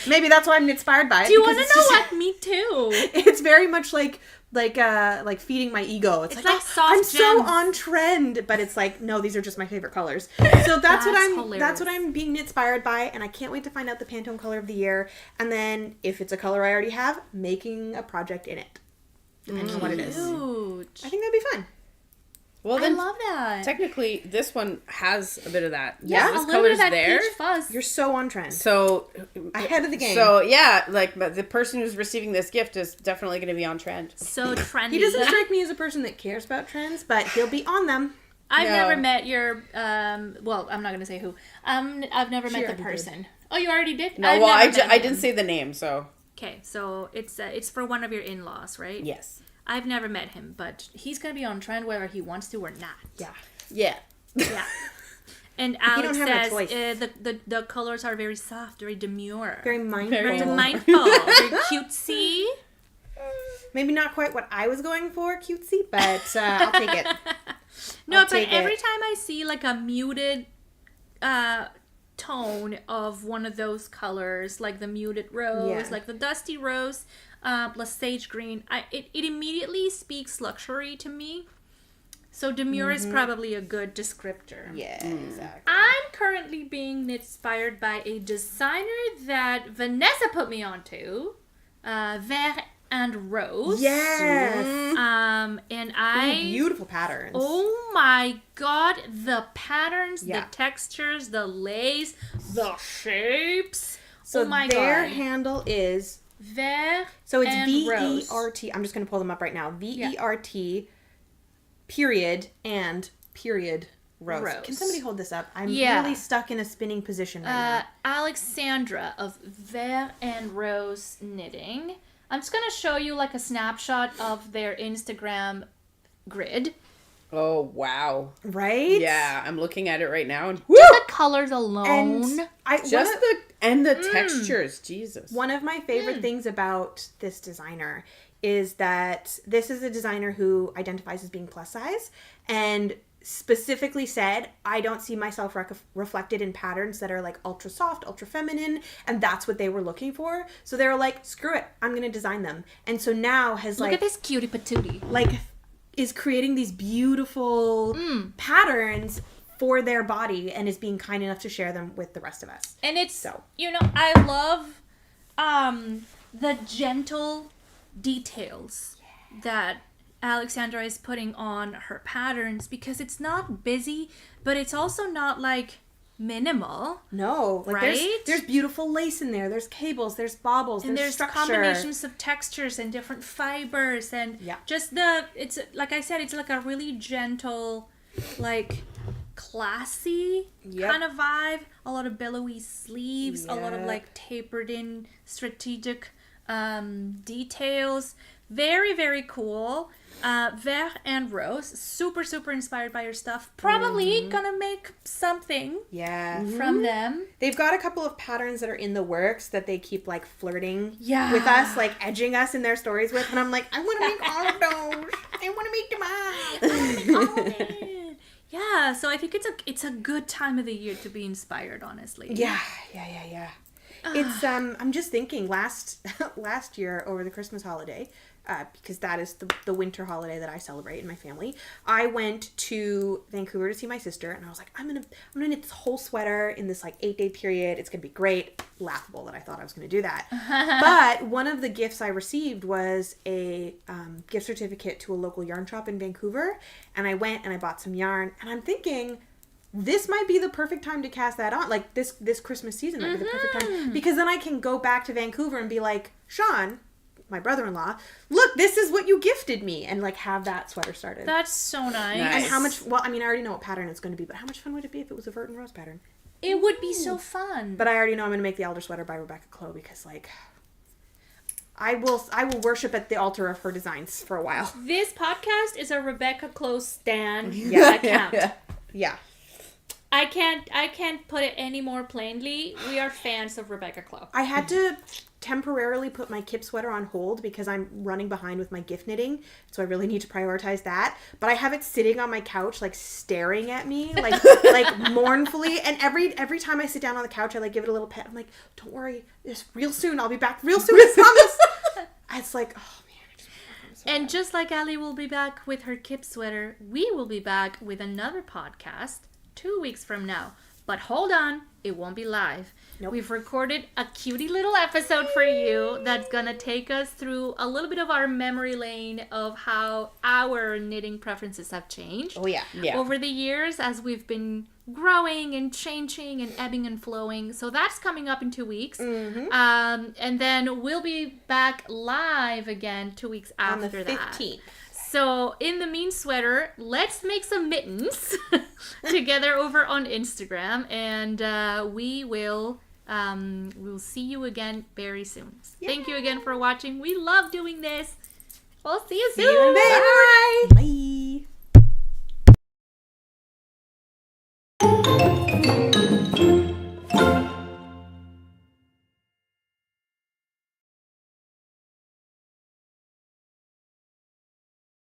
Maybe that's why I'm inspired by it. Do you want because to it's know just- what? Me too. It's very much like feeding my ego. It's It's like like oh, soft I'm so gems. on trend, but it's like no, these are just my favorite colors. So that's what hilarious. I'm being inspired by, and I can't wait to find out the Pantone Color of the Year, and then if it's a color I already have, making a project in it, depending on what it is. Cute. I think that'd be fun. Well, I then love that. technically this one has a bit of that. Yeah, this a little bit of that there. peach fuzz. You're so on trend. So Ahead of the game. So yeah, like but the person who's receiving this gift is definitely going to be on trend. So trendy. He doesn't strike me as a person that cares about trends, but he'll be on them. I've No. never met your well, I'm not gonna say who. I've never met the already person. Oh, you already did? No, I've well, never met I him. didn't say the name, so Okay, so it's for one of your in-laws, right? yes. I've never met him, but he's gonna be on trend whether he wants to or not. Yeah. Yeah. Yeah. And Alex don't have a says choice. the colors are very soft, very demure, Very mindful. Very mindful, very cutesy. Maybe not quite what I was going for, cutesy, but I'll take it. No, I'll but take every it. time I see like a muted tone of one of those colors, like the muted rose, Yeah. like the dusty rose, plus sage green, it immediately speaks luxury to me. So demure is probably a good descriptor. Yeah, exactly. I'm currently being inspired by a designer that Vanessa put me onto, Vert and Rose. Yes. And I... Ooh, beautiful patterns. Oh my god, the patterns, Yeah. the textures, the lace, the shapes. So oh my their god. handle is... Vert So it's and Rose. VERT. I'm just going to pull them up right now. VERT period and period Rose. Can somebody hold this up? I'm really stuck in a spinning position right now. Alexandra of Vert and Rose Knitting. I'm just going to show you like a snapshot of their Instagram grid. Oh, wow. Right? Yeah, I'm looking at it right now. And Just the colors alone. And the textures, Jesus. one of my favorite things about this designer is that this is a designer who identifies as being plus size and specifically said, I don't see myself reflected in patterns that are like ultra soft, ultra feminine, and that's what they were looking for. So they were like, screw it, I'm going to design them. And so now has Look at this cutie patootie. like is creating these beautiful patterns for their body and is being kind enough to share them with the rest of us. And it's, So. I love the gentle details that Alexandra is putting on her patterns because it's not busy, but it's also not like minimal. No, like right? there's beautiful lace in there. There's cables. There's baubles. And there's structure. combinations of textures and different fibers and just it's like I said, it's like a really gentle, like classy kind of vibe. A lot of billowy sleeves, a lot of like tapered in strategic details. Very, very cool. Vert and Rose, super, super inspired by your stuff. Probably gonna make something from them. They've got a couple of patterns that are in the works that they keep like flirting with us, like edging us in their stories with. And I'm like, I want to make all of those. I want to make them all. I want to make all of it. Yeah, so I think it's a good time of the year to be inspired, honestly. Yeah. It's I'm just thinking last year over the Christmas holiday, because that is the winter holiday that I celebrate in my family. I went to Vancouver to see my sister, and I was like, I'm gonna knit this whole sweater in this like 8-day period. It's gonna be great. Laughable that I thought I was gonna do that. But one of the gifts I received was a gift certificate to a local yarn shop in Vancouver, and I went and I bought some yarn, and I'm thinking, this might be the perfect time to cast that on. Like this Christmas season might be the perfect time, because then I can go back to Vancouver and be like, Sean, my brother-in-law, look, this is what you gifted me, and like have that sweater started. That's so nice. And how much, well, I mean, I already know what pattern it's going to be, but how much fun would it be if it was a Vert and Rose pattern? It would be so fun. But I already know I'm going to make the Elder sweater by Rebecca Clow, because like I will worship at the altar of her designs for a while. This podcast is a Rebecca Clow stan account. Yeah. I can't put it any more plainly. We are fans of Rebecca Clow. I had to temporarily put my Kip sweater on hold because I'm running behind with my gift knitting, so I really need to prioritize that. But I have it sitting on my couch, like staring at me, like like mournfully. And every time I sit down on the couch, I like give it a little pet. I'm like, don't worry, it's real soon. I'll be back real soon. I promise. It's like, oh man. And just like Ali will be back with her Kip sweater, we will be back with another podcast 2 weeks from now. But hold on, it won't be live. Nope. We've recorded a cutie little episode for you that's gonna take us through a little bit of our memory lane of how our knitting preferences have changed. Oh yeah. Over the years as we've been growing and changing and ebbing and flowing. So that's coming up in 2 weeks. Mm-hmm. And then we'll be back live again 2 weeks after on the 15th. that. So in the mean sweater, let's make some mittens together over on Instagram, and we'll see you again very soon. Yay. Thank you again for watching. We love doing this. We'll see you soon. Bye. Bye.